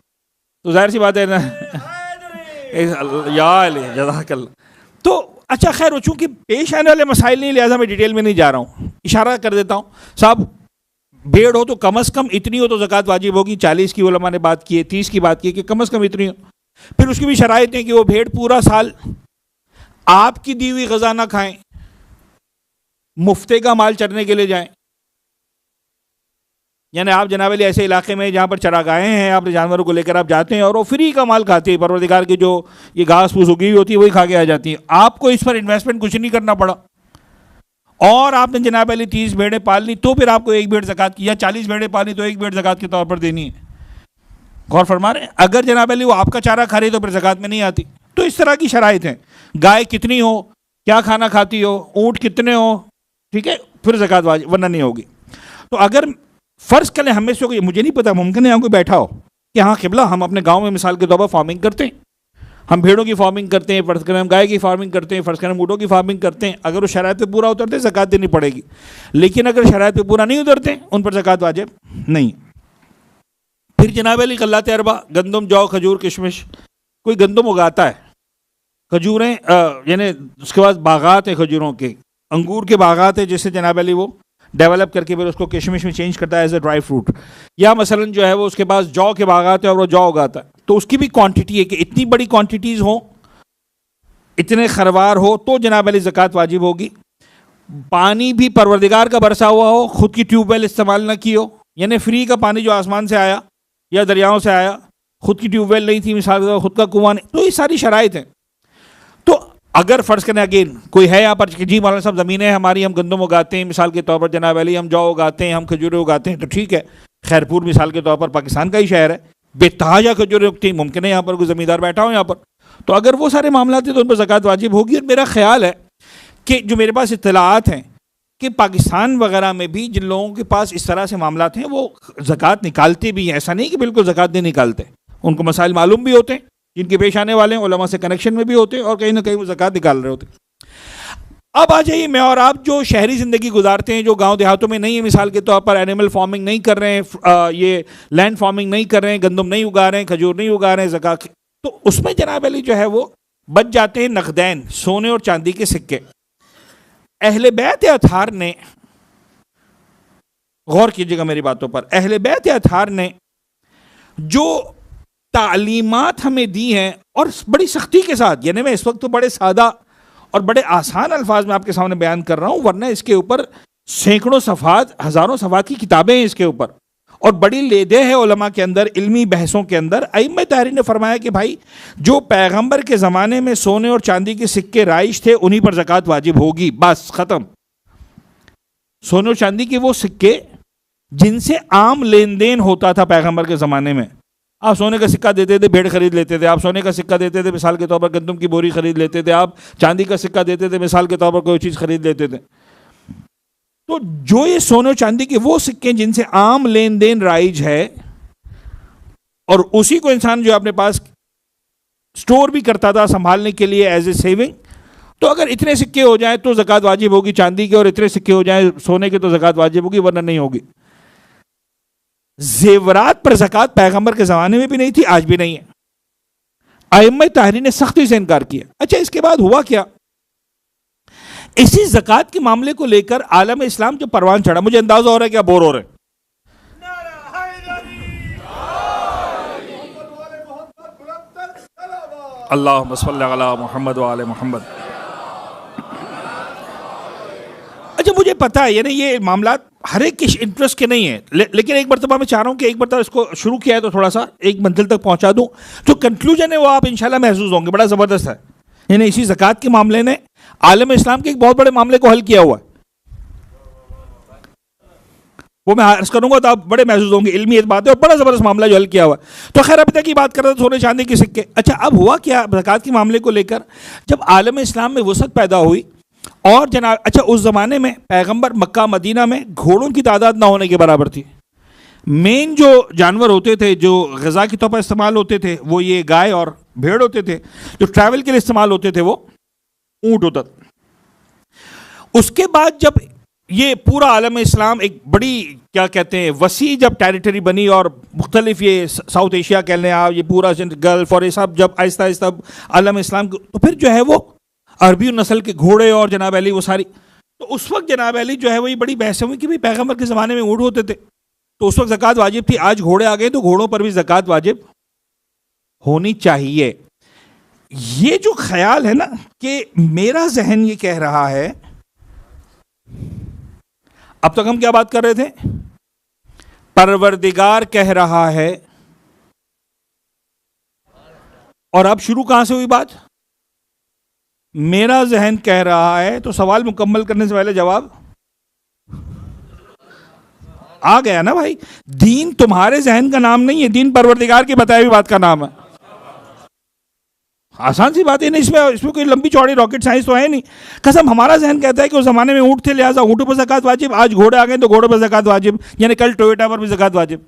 تو ظاہر سی بات ہے نا. یا علی جزاک اللہ. تو اچھا خیر، وہ چونکہ پیش آنے والے مسائل نہیں لہٰذا میں ڈیٹیل میں نہیں جا رہا ہوں، اشارہ کر دیتا ہوں. صاحب بھیڑ ہو تو کم از کم اتنی ہو تو زکوٰۃ واجب ہوگی. 40 کی علماء نے بات کی ہے، 30 کی بات کی ہے کہ کم از کم اتنی ہو. پھر اس کی بھی شرائط ہیں کہ وہ بھیڑ پورا سال آپ کی دی ہوئی غذا نہ کھائیں، مفتے کا مال چرنے کے لیے جائیں. یعنی آپ جناب علی ایسے علاقے میں جہاں پر چراگاہیں ہیں، آپ جانوروں کو لے کر آپ جاتے ہیں اور وہ فری کا مال کھاتے ہیں، پروردگار کی جو یہ گھاس پھوس اگی ہوئی ہوتی ہے وہی کھا کے آ جاتی ہیں. آپ کو اس پر انویسٹمنٹ کچھ نہیں کرنا پڑا، اور آپ نے جناب علی 30 بھیڑیں پال لی تو پھر آپ کو 1 بھیڑ زکوٰۃ کی، یا 40 بھیڑیں پالی تو 1 بھیڑ زکوٰۃ کے طور پر دینی ہے. غور فرما رہے ہیں؟ اگر جناب علی وہ آپ کا چارہ کھا رہی تو پھر زکوٰۃ میں نہیں آتی. تو اس طرح کی شرائط ہیں. گائے کتنی ہو، کیا کھانا کھاتی ہو، اونٹ کتنے ہو، ٹھیک ہے، پھر زکوٰۃ واجب، ورنہ نہیں ہوگی. تو اگر فرض کریں ہم میں سے کوئی، مجھے نہیں پتا، ممکن ہے یہاں کوئی بیٹھا ہو کہ ہاں قبلہ ہم اپنے گاؤں میں مثال کے طور پر فارمنگ کرتے ہیں، ہم بھیڑوں کی فارمنگ کرتے ہیں، فرض کریں ہم گائے کی فارمنگ کرتے ہیں، فرض کریں ہم اونٹوں کی فارمنگ کرتے ہیں. اگر وہ شرائط پہ پورا اترتے زکوٰۃ دینی پڑے گی، لیکن اگر شرائط پہ پورا نہیں اترتے ان پر زکوٰۃ واجب نہیں. پھر جناب علی غلات اربع، گندم، جو، کھجور، کشمش. کوئی گندم اگاتا ہے، کھجوریں یعنی اس کے بعد باغات ہیں کھجوروں کے، انگور کے باغات ہیں جسے جناب علی وہ ڈیولپ کر کے پھر اس کو کشمش میں چینج کرتا ہے ایز اے ڈرائی فروٹ. یا مثلا جو ہے وہ اس کے پاس جو کے باغات ہیں اور وہ جو اگاتا ہے، تو اس کی بھی کوانٹٹی ہے کہ اتنی بڑی کوانٹٹیز ہوں، اتنے خروار ہو تو جناب علی زکوٰۃ واجب ہوگی. پانی بھی پروردگار کا برسا ہوا ہو، خود کی ٹیوب ویل استعمال نہ کی ہو، یعنی فری کا پانی جو آسمان سے آیا یا دریاؤں سے آیا، خود کی ٹیوب ویل نہیں تھی مثال کے، خود کا کنواں نہیں. تو یہ ساری شرائط ہیں. تو اگر فرض کریں اگین کوئی ہے یہاں پر کہ جی مولانا صاحب زمینیں ہماری، ہم گندم اگاتے ہیں مثال کے طور پر جناب علی، ہم جو اگاتے ہیں، ہم کھجوریں اگاتے ہیں، تو ٹھیک ہے. خیرپور مثال کے طور پر پاکستان کا ہی شہر ہے، بے تحاشا کھجوریں اگتی ہیں، ممکن ہے یہاں پر کوئی زمیندار بیٹھا ہو یہاں پر. تو اگر وہ سارے معاملات ہیں تو ان پر زکوٰۃ واجب ہوگی. اور میرا خیال ہے کہ جو میرے پاس اطلاعات ہیں کہ پاکستان وغیرہ میں بھی جن لوگوں کے پاس اس طرح سے معاملات ہیں وہ زکوٰۃ نکالتے بھی ہیں. ایسا نہیں کہ بالکل زکوٰۃ نہیں نکالتے، ان کو مسائل معلوم بھی ہوتے ہیں جن کے پیش آنے والے ہیں، علماء سے کنیکشن میں بھی ہوتے ہیں، اور کہیں نہ کہیں وہ زکوٰۃ نکال رہے ہوتے ہیں. اب آ جائیے میں اور آپ جو شہری زندگی گزارتے ہیں، جو گاؤں دیہاتوں میں نہیں ہے، مثال کے طور پر اینیمل فارمنگ نہیں کر رہے ہیں، یہ لینڈ فارمنگ نہیں کر رہے ہیں، گندم نہیں اگا رہے ہیں، کھجور نہیں اگا رہے ہیں، زکوٰۃ، تو اس میں جناب علی جو ہے وہ بچ جاتے ہیں نقدین، سونے اور چاندی کے سکے. اہل بیت اطہار نے، غور کیجیے گا میری باتوں پر، اہل بیت اطہار نے جو تعلیمات ہمیں دی ہیں اور بڑی سختی کے ساتھ، یعنی میں اس وقت تو بڑے سادہ اور بڑے آسان الفاظ میں آپ کے سامنے بیان کر رہا ہوں، ورنہ اس کے اوپر سینکڑوں صفحات، ہزاروں صفحات کی کتابیں ہیں اس کے اوپر، اور بڑی لیدے ہے علماء کے اندر، علمی بحثوں کے اندر. ائمہ طاہرین نے فرمایا کہ بھائی جو پیغمبر کے زمانے میں سونے اور چاندی کے سکے رائج تھے انہی پر زکوٰۃ واجب ہوگی، بس ختم. سونے اور چاندی کے وہ سکے جن سے عام لین دین ہوتا تھا پیغمبر کے زمانے میں. آپ سونے کا سکہ دیتے تھے، بھیڑ خرید لیتے تھے، آپ سونے کا سکہ دیتے تھے مثال کے طور پر گندم کی بوری خرید لیتے تھے، آپ چاندی کا سکہ دیتے تھے مثال کے طور پر کوئی چیز خرید لیتے تھے. تو جو یہ سونے و چاندی کے وہ سکے جن سے عام لین دین رائج ہے، اور اسی کو انسان جو اپنے پاس سٹور بھی کرتا تھا سنبھالنے کے لیے ایز اے سیونگ، تو اگر اتنے سکے ہو جائیں تو زکوٰۃ واجب ہوگی چاندی کے، اور اتنے سکے ہو جائیں سونے کے تو زکوٰۃ واجب ہوگی، ورنہ نہیں ہوگی. زیورات پر زکوٰۃ پیغمبر کے زمانے میں بھی نہیں تھی، آج بھی نہیں ہے. ائمہ طاہرین نے سختی سے انکار کیا. اچھا اس کے بعد ہوا کیا؟ اسی زکوٰۃ کے معاملے کو لے کر عالم اسلام جو پروان چڑھا، مجھے اندازہ ہو رہا ہے کہ آپ بور ہو رہے ہیں. اللہم صلی علی محمد وآل محمد. اچھا مجھے پتہ ہے یعنی یہ معاملات ہر ایک کس انٹرسٹ کے نہیں ہیں، لیکن ایک مرتبہ میں چاہ رہا ہوں کہ ایک مرتبہ اس کو شروع کیا ہے تو تھوڑا سا ایک منزل تک پہنچا دوں. جو کنکلوژن ہے وہ آپ انشاءاللہ محظوظ ہوں گے، بڑا زبردست ہے. یعنی اسی زکوٰۃ کے معاملے نے عالم اسلام کے ایک بہت بڑے معاملے کو حل کیا ہوا ہے، وہ میں عرض کروں گا تو آپ بڑے محظوظ ہوں گے. علمی ایک بات ہے اور بڑا زبردست معاملہ جو حل کیا ہوا ہے. تو خیر ابھی تک کی بات کر رہے تھے سونے چاندی کے سکے. اچھا اب ہوا کیا زکوٰۃ کے معاملے کو لے کر، جب عالم اسلام میں وسعت پیدا ہوئی اور جناب اچھا اس زمانے میں پیغمبر مکہ مدینہ میں گھوڑوں کی تعداد نہ ہونے کے برابر تھی. مین جو جانور ہوتے تھے جو غذا کے طور پر استعمال ہوتے تھے وہ یہ گائے اور بھیڑ ہوتے تھے. جو ٹریول کے لیے استعمال ہوتے تھے وہ اونٹ ہوتا تھا. اس کے بعد جب یہ پورا عالم اسلام ایک بڑی کیا کہتے ہیں وسیع جب ٹیریٹری بنی اور مختلف یہ ساؤتھ ایشیا کہہ لیں آپ، یہ پورا گلف اور یہ سب جب آہستہ آہستہ عالم اسلام تو پھر جو ہے وہ عربی نسل کے گھوڑے اور جناب علی وہ ساری. تو اس وقت جناب علی جو ہے وہ یہ بڑی بحث ہوئی کہ بھئی پیغمبر کے زمانے میں اونٹ ہوتے تھے تو اس وقت زکوٰۃ واجب تھی. آج گھوڑے آ گئے تو گھوڑوں پر بھی زکوٰۃ واجب ہونی چاہیے. یہ جو خیال ہے نا کہ میرا ذہن یہ کہہ رہا ہے، اب تک ہم کیا بات کر رہے تھے؟ پروردگار کہہ رہا ہے، اور اب شروع کہاں سے ہوئی بات؟ میرا ذہن کہہ رہا ہے. تو سوال مکمل کرنے سے پہلے جواب آ گیا نا بھائی. دین تمہارے ذہن کا نام نہیں ہے، دین پروردگار کی بتائی ہوئی بات کا نام ہے. آسان سی بات ہے نہیں، اس میں کوئی لمبی چوڑی راکٹ سائنس تو ہے نہیں. قسم ہمارا ذہن کہتا ہے کہ اس زمانے میں اونٹ تھے لہٰذا اونٹوں پر زکوٰۃ واجب، آج گھوڑے آ گئے تو گھوڑوں پر زکوٰۃ واجب، یعنی کل ٹویوٹا پر بھی زکوٰۃ واجب.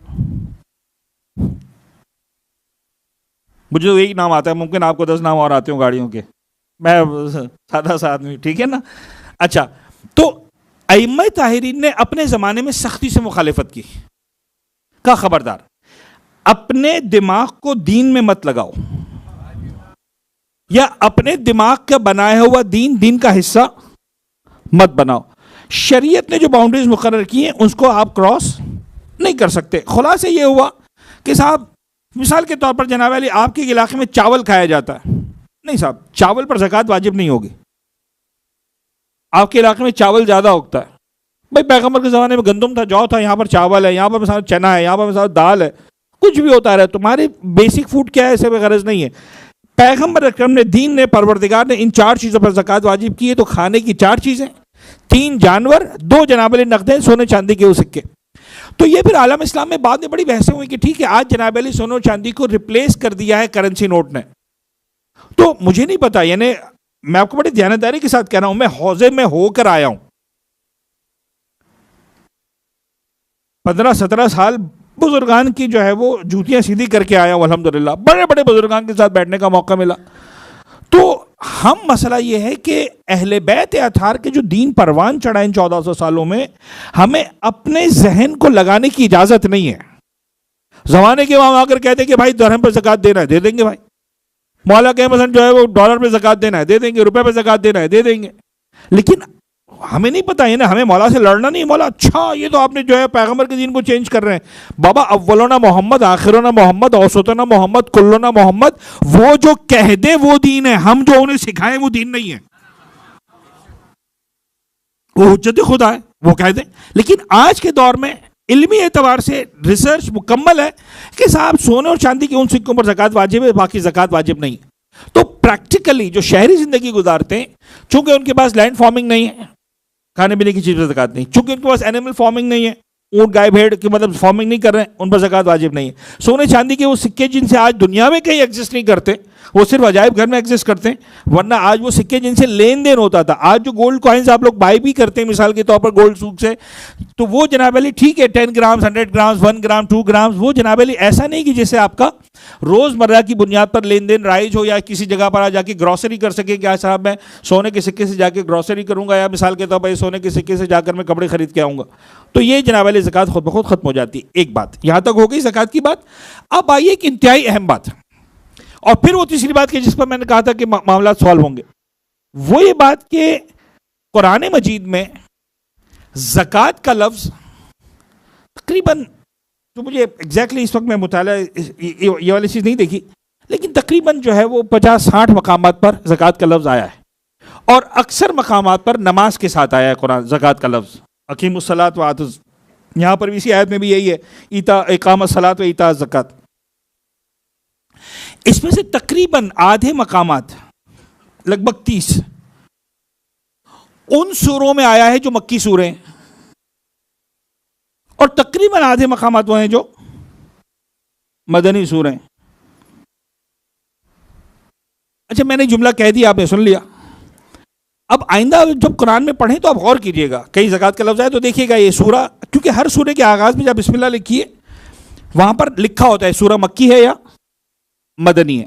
مجھے تو ایک نام آتا ہے، ممکن آپ کو 10 نام اور آتے ہوں گاڑیوں کے، میں سادہ سا آدمی، ٹھیک ہے نا. اچھا تو ائمہ طاہرین نے اپنے زمانے میں سختی سے مخالفت کی، کا خبردار اپنے دماغ کو دین میں مت لگاؤ، یا اپنے دماغ کا بنایا ہوا دین کا حصہ مت بناؤ. شریعت نے جو باؤنڈریز مقرر کی ہیں اس کو آپ کراس نہیں کر سکتے. خلاصہ یہ ہوا کہ صاحب مثال کے طور پر جناب علی آپ کے علاقے میں چاول کھایا جاتا ہے، نہیں صاحب چاول پر زکوٰۃ واجب نہیں ہوگی. آپ کے علاقے میں چاول زیادہ اگتا ہے، بھائی پیغمبر کے زمانے میں گندم تھا، جو تھا، یہاں پر چاول ہے، یہاں پر مثلا چنا ہے، یہاں پر مثلا دال ہے، کچھ بھی ہوتا رہا. تمہاری بیسک فوڈ کیا ہے اسے غرض نہیں ہے. پیغمبر اکرم نے، دین نے، پروردگار نے ان 4 چیزوں پر زکوٰۃ واجب کی ہے. تو کھانے کی 4 چیزیں، 3 جانور، 2 جناب علی نقدیں سونے چاندی کے وہ سکے. تو یہ پھر عالم اسلام میں بعد میں بڑی بحثیں ہوئی کہ ٹھیک ہے آج جناب علی سونے چاندی کو ریپلیس کر دیا ہے کرنسی نوٹ نے. تو مجھے نہیں پتا، یعنی میں آپ کو بڑی دیانتداری کے ساتھ کہہ رہا ہوں، میں حوضے میں ہو کر آیا ہوں، 15-17 سال بزرگان کی جو ہے وہ جوتیاں سیدھی کر کے آیا ہوں الحمدللہ. بڑے بڑے بزرگان کے ساتھ بیٹھنے کا موقع ملا. تو ہم مسئلہ یہ ہے کہ اہل بیت اطہار کے جو دین پروان چڑھا ان 1400 سالوں میں، ہمیں اپنے ذہن کو لگانے کی اجازت نہیں ہے. زمانے کے وہاں آ کر کہتے ہیں کہ بھائی درہم پہ زکوٰۃ دینا ہے، دے دیں گے. بھائی مولا کہ مثلا جو ہے وہ ڈالر پہ زکوٰۃ دینا ہے، دے دیں گے. روپے پہ زکوٰۃ دینا ہے، دے دیں گے. لیکن ہمیں نہیں پتا ہے نا، ہمیں مولا سے لڑنا نہیں. مولا اچھا یہ تو آپ نے جو ہے پیغمبر کے دین کو چینج کر رہے ہیں. بابا اولنا محمد، آخرنا محمد، اوسطنا محمد، کلنا محمد، وہ جو کہہ دے وہ دین ہے. ہم جو انہیں سکھائے وہ دین نہیں ہے. وہ حجت خدا ہے، وہ کہہ دیں. لیکن آج کے دور میں علمی اعتبار سے ریسرچ مکمل ہے کہ صاحب سونے اور چاندی کے ان سکوں پر زکوٰۃ واجب ہے، باقی زکوٰۃ واجب نہیں. تو پریکٹیکلی جو شہری زندگی گزارتے ہیں، چونکہ ان کے پاس لینڈ فارمنگ نہیں ہے، کھانے پینے کی چیز پر زکوٰۃ نہیں. چونکہ ان کے پاس اینیمل فارمنگ نہیں ہے، اونٹ گائے بھیڑ کی مطلب فارمنگ نہیں کر رہے ہیں، ان پر زکوٰۃ واجب نہیں ہے. سونے چاندی کے وہ سکے جن سے آج دنیا میں کہیں ایگزسٹ نہیں کرتے، وہ صرف عجائب گھر میں ایگزسٹ کرتے ہیں. ورنہ آج وہ سکے جن سے لین دین ہوتا تھا، آج جو گولڈ کوائنز آپ لوگ بائی بھی کرتے ہیں مثال کے طور پر گولڈ سوق سے، تو وہ جناب علی ٹھیک ہے 10 گرام 100 گرام 1 گرام 2 گرام، وہ جناب علی ایسا نہیں کہ جیسے آپ کا روز مرہ کی بنیاد پر لین دین رائج ہو، یا کسی جگہ پر جا کے گروسری کر سکے کہ صاحب میں سونے کے سکے سے جا کے گروسری کروں گا، یا مثال کے طور پر سونے کے سکے سے جا کر میں کپڑے خرید کے آؤں گا. تو یہ جناب علی زکوٰۃ خود بخود ختم ہو جاتی ہے. ایک بات یہاں تک ہو گئی زکوٰۃ کی بات. اب آئیے ایک انتہائی اہم بات، اور پھر وہ تیسری بات کہ جس پر میں نے کہا تھا کہ معاملات سوال ہوں گے، وہ یہ بات کہ قرآن مجید میں زکوٰۃ کا لفظ تقریباً، جو مجھے ایگزیکٹلی اس وقت میں مطالعہ یہ والی چیز نہیں دیکھی، لیکن تقریباً جو ہے وہ 50-60 مقامات پر زکوٰۃ کا لفظ آیا ہے. اور اکثر مقامات پر نماز کے ساتھ آیا ہے قرآن زکوٰۃ کا لفظ، اقیموا الصلاۃ وآتوا، یہاں پر بھی اسی آیت میں بھی یہی ہے، اقام الصلاۃ و ایتاء الزکوٰۃ۔ اس میں سے تقریباً آدھے مقامات، لگ بھگ 30 ان سوروں میں آیا ہے جو مکی سورے ہیں، اور تقریباً آدھے مقامات وہ ہیں جو مدنی سورے ہیں۔ اچھا میں نے جملہ کہہ دیا، آپ نے سن لیا، اب آئندہ جب قرآن میں پڑھیں تو آپ غور کیجئے گا، کہیں زکوٰۃ کا لفظ آئے تو دیکھیے گا یہ سورہ، کیونکہ ہر سورے کے آغاز میں جب بسم اللہ لکھیے وہاں پر لکھا ہوتا ہے سورہ مکی ہے یا مدنی ہے،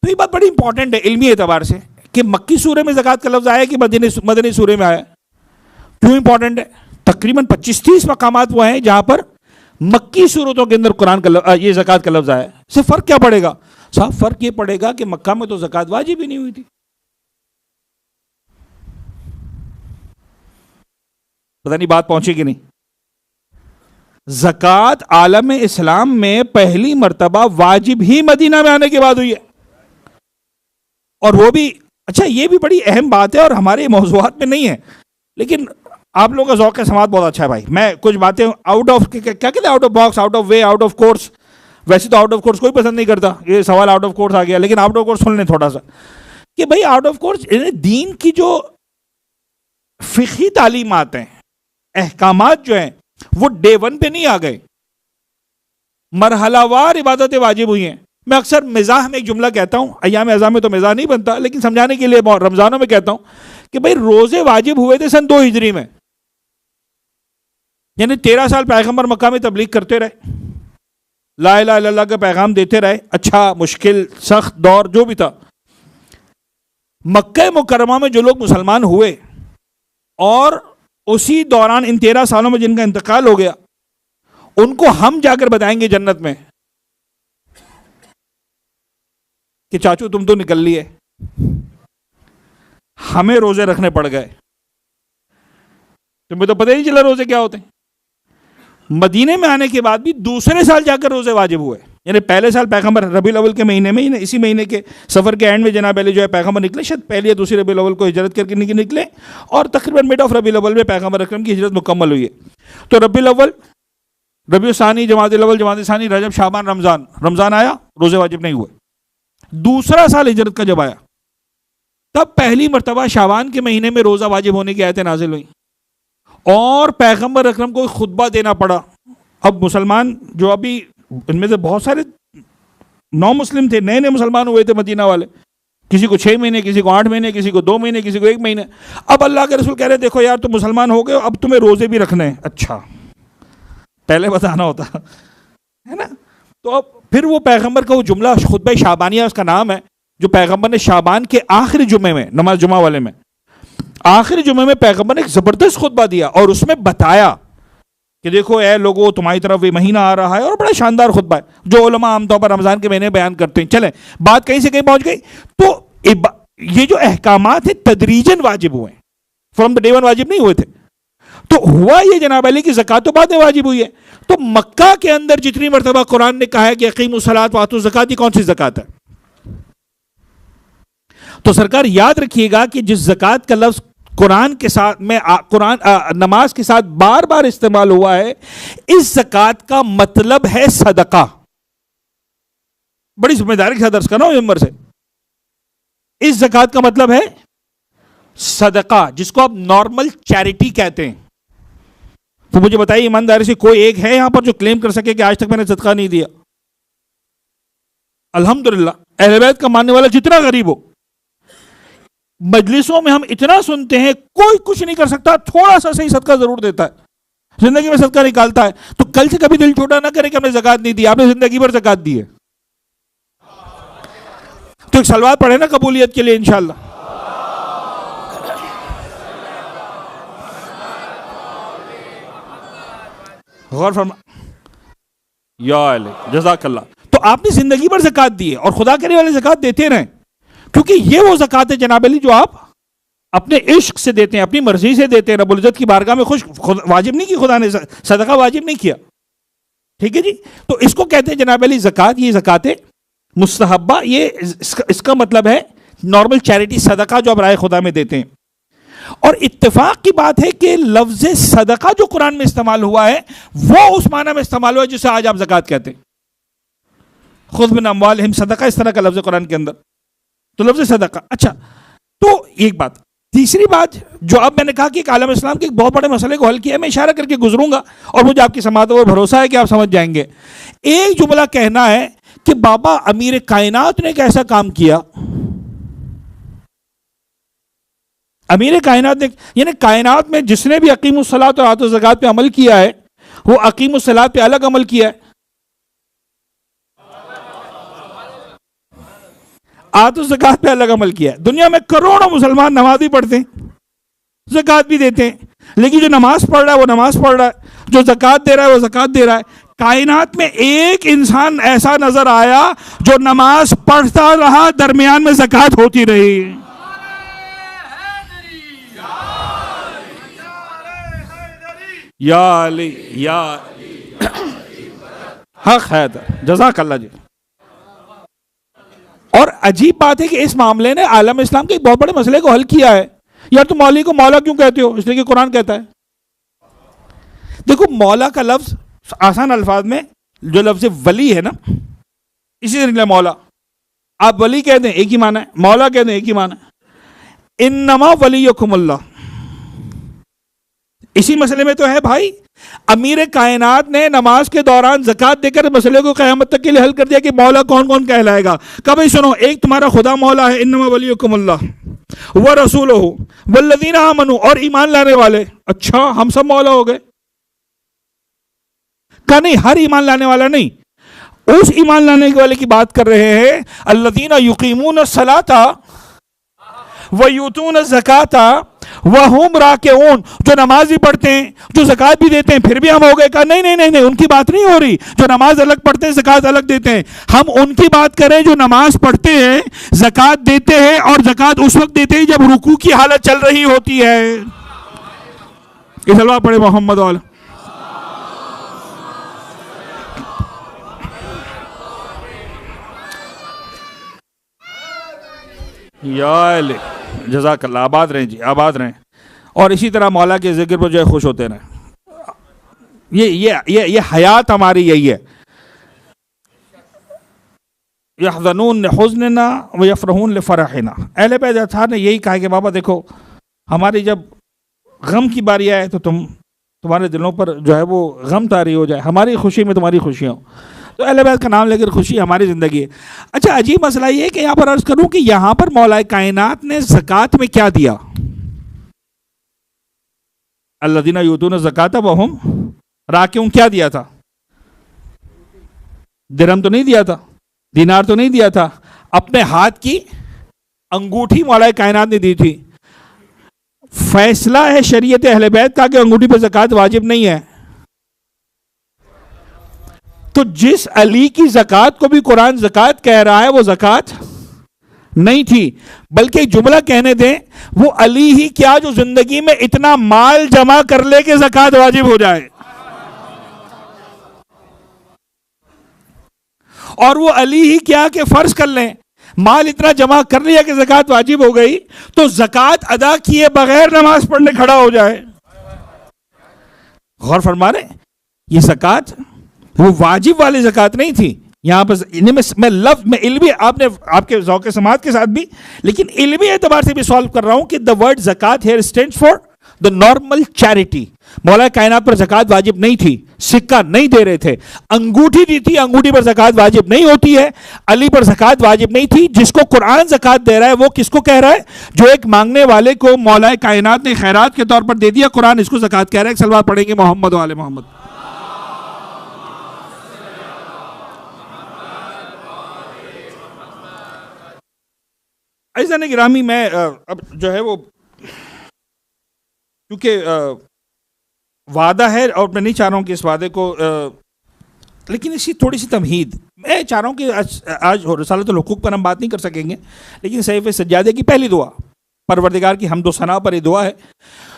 تو یہ بات بڑی امپورٹنٹ ہے علمی اعتبار سے کہ مکی سورے میں زکوٰۃ کا لفظ آیا کہ مدنی سورے میں آیا۔ کیوں امپورٹنٹ ہے؟ تقریباً 25-30 مقامات وہ ہیں جہاں پر مکی صورتوں کے اندر قرآن کا یہ زکوٰۃ کا لفظ آیا ہے۔ اس سے فرق کیا پڑے گا؟ صاحب فرق یہ پڑے گا کہ مکہ میں تو زکوٰۃ واجب ہی نہیں ہوئی تھی۔ پتہ نہیں بات پہنچی کہ نہیں؟ زکوٰۃ عالم اسلام میں پہلی مرتبہ واجب ہی مدینہ میں آنے کے بعد ہوئی ہے، اور وہ بھی اچھا یہ بھی بڑی اہم بات ہے اور ہمارے موضوعات میں نہیں ہے، لیکن آپ لوگوں کا ذوق سماعت بہت اچھا ہے بھائی۔ میں کچھ باتیں آؤٹ آف کیا کہتے ہیں، out of box, out of way, out of course, ویسے تو آؤٹ آف کورس کوئی پسند نہیں کرتا، یہ سوال آؤٹ آف کورس آ گیا، لیکن آؤٹ آف کورس سن لیں تھوڑا سا کہ بھائی آؤٹ آف کورس دین کی جو فقہی تعلیمات ہیں، احکامات جو ہیں وہ ڈے 1 پہ نہیں آ گئے، مرحلہ وار عبادتیں واجب ہوئی ہیں۔ میں اکثر مزاح میں ایک جملہ کہتا ہوں، ایام اعظام میں تو مزاح نہیں بنتا، لیکن سمجھانے کے لیے رمضانوں میں کہتا ہوں کہ بھائی روزے واجب ہوئے تھے سن 2 ہجری میں، یعنی 13 سال پیغمبر مکہ میں تبلیغ کرتے رہے، لا الہ الا اللہ کا پیغام دیتے رہے، اچھا مشکل سخت دور جو بھی تھا۔ مکہ مکرمہ میں جو لوگ مسلمان ہوئے اور اسی دوران ان 13 سالوں میں جن کا انتقال ہو گیا، ان کو ہم جا کر بتائیں گے جنت میں کہ چاچو تم تو نکل لیے، ہمیں روزے رکھنے پڑ گئے، تمہیں تو پتہ ہی نہیں چلا روزے کیا ہوتے ہیں۔ مدینے میں آنے کے بعد بھی دوسرے سال جا کر روزے واجب ہوئے، یعنی پہلے سال پیغمبر ربیع الاول کے مہینے میں، اسی مہینے کے سفر کے اینڈ میں جناب علی جو ہے پیغمبر نکلے، شاید پہلی یا دوسری ربیع الاول کو ہجرت کر کے نکلے، اور تقریباً مڈ آف ربیع الاول میں پیغمبر اکرم کی ہجرت مکمل ہوئی ہے۔ تو ربیع الاول، ربیع ثانی، جمادی الاول، جمادی ثانی، رجب، شعبان، رمضان آیا، روزے واجب نہیں ہوئے۔ دوسرا سال ہجرت کا جب آیا تب پہلی مرتبہ شعبان کے مہینے میں روزہ واجب ہونے کی آیتیں نازل ہوئیں، اور پیغمبر اکرم کو خطبہ دینا پڑا۔ اب مسلمان جو ابھی ان میں سے بہت سارے نو مسلم تھے، نئے مسلمان ہوئے تھے مدینہ والے، کسی کو 6 مہینے، کسی کو 8 مہینے، کسی کو 2 مہینے، کسی کو 1 مہینے۔ اب اللہ کے رسول کہہ رہے دیکھو یار تم مسلمان ہو گئے، اب تمہیں روزے بھی رکھنے ہیں۔ اچھا پہلے بتانا ہوتا ہے نا۔ تو اب پھر وہ پیغمبر کا وہ جملہ خطبہ شعبانیہ اس کا نام ہے، جو پیغمبر نے شعبان کے آخری جمعے میں، نماز جمعہ والے میں آخری جمعے میں پیغمبر نے ایک زبردست خطبہ دیا، اور اس میں بتایا کہ دیکھو اے لوگو تمہاری طرف یہ مہینہ آ رہا ہے، اور بڑا شاندار خطبہ ہے جو علماء عام طور پر رمضان کے مہینے بیان کرتے ہیں۔ چلیں بات کہیں سے کہیں پہنچ گئی، تو یہ جو احکامات ہیں تدریجاً واجب ہوئے ہیں، فرام دا ڈے 1 واجب نہیں ہوئے تھے۔ تو ہوا یہ جناب علی کی زکوٰۃ تو بعد میں واجب ہوئی ہے۔ تو مکہ کے اندر جتنی مرتبہ قرآن نے کہا ہے کہ اقیموا الصلاۃ وآتوا الزکوٰۃ، یہ کون سی زکوٰۃ ہے؟ تو سرکار یاد رکھیے گا کہ جس زکوٰۃ کا لفظ قرآن کے ساتھ میں نماز کے ساتھ بار بار استعمال ہوا ہے، اس زکوٰۃ کا مطلب ہے صدقہ۔ بڑی ذمہ داری کے ساتھ عرض کرنا ہوں ممبر سے، اس زکوٰۃ کا مطلب ہے صدقہ، جس کو آپ نارمل چیریٹی کہتے ہیں۔ تو مجھے بتائیے ایمانداری سے کوئی ایک ہے یہاں پر جو کلیم کر سکے کہ آج تک میں نے صدقہ نہیں دیا؟ الحمدللہ اہل بیت کا ماننے والا جتنا غریب ہو، مجلسوں میں ہم اتنا سنتے ہیں کوئی کچھ نہیں کر سکتا، تھوڑا سا صحیح صدقہ ضرور دیتا ہے، زندگی میں صدقہ نکالتا ہے۔ تو کل سے کبھی دل چھوٹا نہ کرے کہ ہم نے زکوٰۃ نہیں دی، آپ نے زندگی بھر زکوٰۃ دی ہے۔ تو ایک صلوات پڑھے نا قبولیت کے لیے انشاءاللہ۔ غور فرما یا علیہ جزاک اللہ۔ تو آپ نے زندگی بھر زکوٰۃ دی ہے، اور خدا کرے والے زکوٰۃ دیتے رہیں، کیونکہ یہ وہ زکوٰۃ ہے جناب علی جو آپ اپنے عشق سے دیتے ہیں، اپنی مرضی سے دیتے ہیں، رب العزت کی بارگاہ میں واجب نہیں کی، خدا نے صدقہ واجب نہیں کیا، ٹھیک ہے جی۔ تو اس کو کہتے ہیں جناب علی زکوٰۃ، یہ زکوٰۃ مستحبہ، یہ اس کا مطلب ہے نارمل چیریٹی صدقہ جو آپ رائے خدا میں دیتے ہیں. اور اتفاق کی بات ہے کہ لفظ صدقہ جو قرآن میں استعمال ہوا ہے وہ اس معنی میں استعمال ہوا ہے جسے آج آپ زکوٰۃ کہتے ہیں. خذ من اموالہم صدقہ اس طرح کا لفظ قرآن کے اندر, تو لفظ صدقہ. اچھا, تو ایک بات. تیسری بات جو اب میں نے کہا کہ ایک عالم اسلام کے ایک بہت بڑے مسئلے کو حل کیا ہے, میں اشارہ کر کے گزروں گا اور مجھے آپ کی سماعت اور بھروسہ ہے کہ آپ سمجھ جائیں گے. ایک جملہ کہنا ہے کہ بابا امیر کائنات نے ایک ایسا کام کیا, امیر کائنات نے, یعنی کائنات میں جس نے بھی اقیم الصلاۃ اور آتوا الزکوٰۃ پہ عمل کیا ہے وہ اقیم الصلاۃ پہ الگ عمل کیا ہے, آتوا الزکوٰۃ پہ الگ عمل کیا ہے. دنیا میں کروڑوں مسلمان نماز بھی پڑھتے ہیں, زکوٰۃ بھی دیتے ہیں, لیکن جو نماز پڑھ رہا ہے وہ نماز پڑھ رہا ہے, جو زکوٰۃ دے رہا ہے وہ زکوٰۃ دے رہا ہے. کائنات میں ایک انسان ایسا نظر آیا جو نماز پڑھتا رہا, درمیان میں زکوٰۃ ہوتی رہی. یا علی یا حق ہے, جزاک اللہ جی. اور عجیب بات ہے کہ اس معاملے نے عالم اسلام کے ایک بہت بڑے مسئلے کو حل کیا ہے. یار تم مولوی کو مولا کیوں کہتے ہو؟ اس لیے کہ قرآن کہتا ہے. دیکھو مولا کا لفظ آسان الفاظ میں جو لفظ ولی ہے نا, اسی طرح مولا آپ ولی کہتے ہیں ایک ہی معنی ہے, مولا کہتے ہیں ایک ہی معنی ہے. انما ولیکم اللہ, اسی مسئلے میں تو ہے بھائی. امیر کائنات نے نماز کے دوران زکوٰۃ دے کر مسئلے کو قیامت تک کے لیے حل کر دیا کہ مولا کون کون کہلائے گا. کبھی سنو, ایک تمہارا خدا مولا ہے, انما ولیکم اللہ ورسولہ والذین آمنوا, اور ایمان لانے والے. اچھا ہم سب مولا ہو گئے؟ کہ نہیں, ہر ایمان لانے والا نہیں, اس ایمان لانے والے کی بات کر رہے ہیں. الذین یقیمون الصلاۃ ویؤتون الزکاۃ وہم راکعون, جو نماز بھی پڑھتے ہیں, جو زکوٰۃ بھی دیتے ہیں, پھر بھی ہم ہو گئے. کہا نہیں نہیں نہیں نہیں, ان کی بات نہیں ہو رہی. جو نماز الگ پڑھتے ہیں زکوٰۃ الگ دیتے ہیں, ہم ان کی بات کریں جو نماز پڑھتے ہیں, زکوٰۃ دیتے ہیں, اور زکوٰۃ اس وقت دیتے ہیں جب رکوع کی حالت چل رہی ہوتی ہے. اس اللہ پڑھے محمد والا. یا علی جزاک اللہ, آباد رہیں جی, آباد رہیں. اور اسی طرح مولا کے ذکر پر جو ہے خوش ہوتے رہیں. یہ حیات ہماری یہی ہے. یحزنون لحزننا ویفرحون لفرحنا. اہل بیت اطہار نے یہی کہا کہ بابا دیکھو, ہماری جب غم کی باری آئے تو تمہارے دلوں پر جو ہے وہ غم طاری ہو جائے, ہماری خوشی میں تمہاری خوشیاں ہو. تو اہل بیت کا نام لے کر خوشی ہماری زندگی ہے. اچھا عجیب مسئلہ یہ ہے کہ یہاں پر عرض کروں کہ یہاں پر مولا کائنات نے زکوٰۃ میں کیا دیا؟ الذین یؤتون الزکاۃ وہم راکعون, کیا دیا تھا؟ درہم تو نہیں دیا تھا, دینار تو نہیں دیا تھا, اپنے ہاتھ کی انگوٹھی مولا کائنات نے دی تھی. فیصلہ ہے شریعت اہل بیت کا کہ انگوٹھی پہ زکوٰۃ واجب نہیں ہے. تو جس علی کی زکوٰۃ کو بھی قرآن زکوٰۃ کہہ رہا ہے وہ زکوٰۃ نہیں تھی, بلکہ ایک جملہ کہنے دیں, وہ علی ہی کیا جو زندگی میں اتنا مال جمع کر لے کہ زکوٰۃ واجب ہو جائے, اور وہ علی ہی کیا کہ فرض کر لیں مال اتنا جمع کر لیا کہ زکوٰۃ واجب ہو گئی, تو زکوٰۃ ادا کیے بغیر نماز پڑھنے کھڑا ہو جائے. غور فرما رہے, یہ زکوٰۃ وہ واجب والی زکوٰۃ نہیں تھی. یہاں پر میں لفظ میں علمی آپ کے ذوق سماعت کے ساتھ بھی, لیکن علمی اعتبار سے بھی سوالو کر رہا ہوں کہ دا ورڈ زکوٰۃ here stand for the normal charity. مولا کائنات پر زکوٰۃ واجب نہیں تھی, سکہ نہیں دے رہے تھے, انگوٹھی دی تھی, انگوٹھی پر زکوٰۃ واجب نہیں ہوتی ہے. علی پر زکوٰۃ واجب نہیں تھی. جس کو قرآن زکوٰۃ دے رہا ہے وہ کس کو کہہ رہا ہے؟ جو ایک مانگنے والے کو مولا کائنات نے خیرات کے طور پر دے دیا, قرآن اس کو زکوٰۃ کہہ رہا ہے. ایک صلوات پڑھیں گے محمد وآل محمد. عزیزان گرامی, میں اب جو ہے وہ کیونکہ وعدہ ہے اور میں نہیں چاہ رہا ہوں کہ اس وعدے کو, لیکن اسی تھوڑی سی تمہید میں چاہ رہا ہوں کہ آج رسالۃ الحقوق پر ہم بات نہیں کر سکیں گے, لیکن صحیفہ سجادے کی پہلی دعا, پروردگار کی حمد و ثنا پر یہ دعا ہے.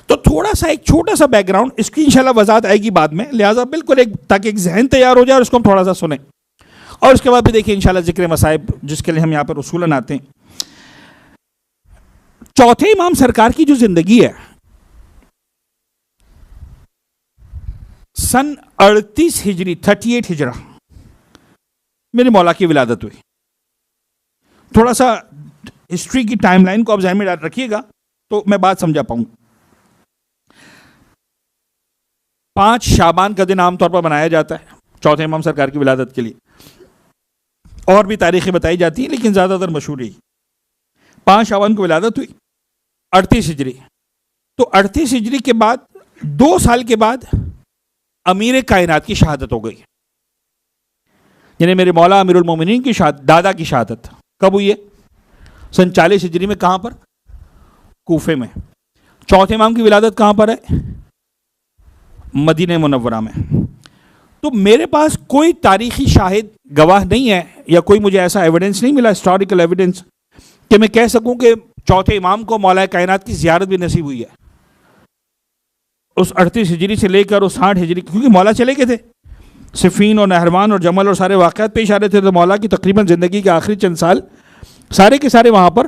تو تھوڑا سا ایک چھوٹا سا بیک گراؤنڈ, اس کی انشاءاللہ وضاحت آئے گی بعد میں, لہٰذا بالکل تاکہ ایک ذہن تیار ہو جائے اور اس کو ہم تھوڑا سا سنیں, اور اس کے بعد بھی دیکھیں انشاءاللہ ذکر مصائب جس کے لیے ہم یہاں پر اصولاً آتے ہیں. چوتھے امام سرکار کی جو زندگی ہے سن 38 ہجری 38 ہجرہ میرے مولا کی ولادت ہوئی. تھوڑا سا ہسٹری کی ٹائم لائن کو آپ ذہن میں رکھیے گا تو میں بات سمجھا پاؤں. 5 شعبان کا دن عام طور پر منایا جاتا ہے چوتھے امام سرکار کی ولادت کے لیے. اور بھی تاریخیں بتائی جاتی ہیں لیکن زیادہ تر مشہور ہے. 5 شعبان کو ولادت ہوئی 38 ہجری. تو 38 ہجری کے بعد 2 سال کے بعد امیر کائنات کی شہادت ہو گئی. یعنی میرے مولا امیر المومنین کی شہادت، دادا کی شہادت کب ہوئی ہے؟ سن 40 ہجری میں. کہاں پر؟ کوفے میں. چوتھے امام کی ولادت کہاں پر ہے؟ مدینہ منورہ میں. تو میرے پاس کوئی تاریخی شاہد گواہ نہیں ہے یا کوئی مجھے ایسا ایویڈنس نہیں ملا، ہسٹوریکل ایویڈنس، کہ میں کہہ سکوں کہ چوتھے امام کو مولا کائنات کی زیارت بھی نصیب ہوئی ہے اس 38 ہجری سے لے کر اس 60 ہجری، کیونکہ مولا چلے گئے تھے. صفین اور نہروان اور جمل اور سارے واقعات پیش آ رہے تھے. تو مولا کی تقریباً زندگی کے آخری چند سال سارے کے سارے وہاں پر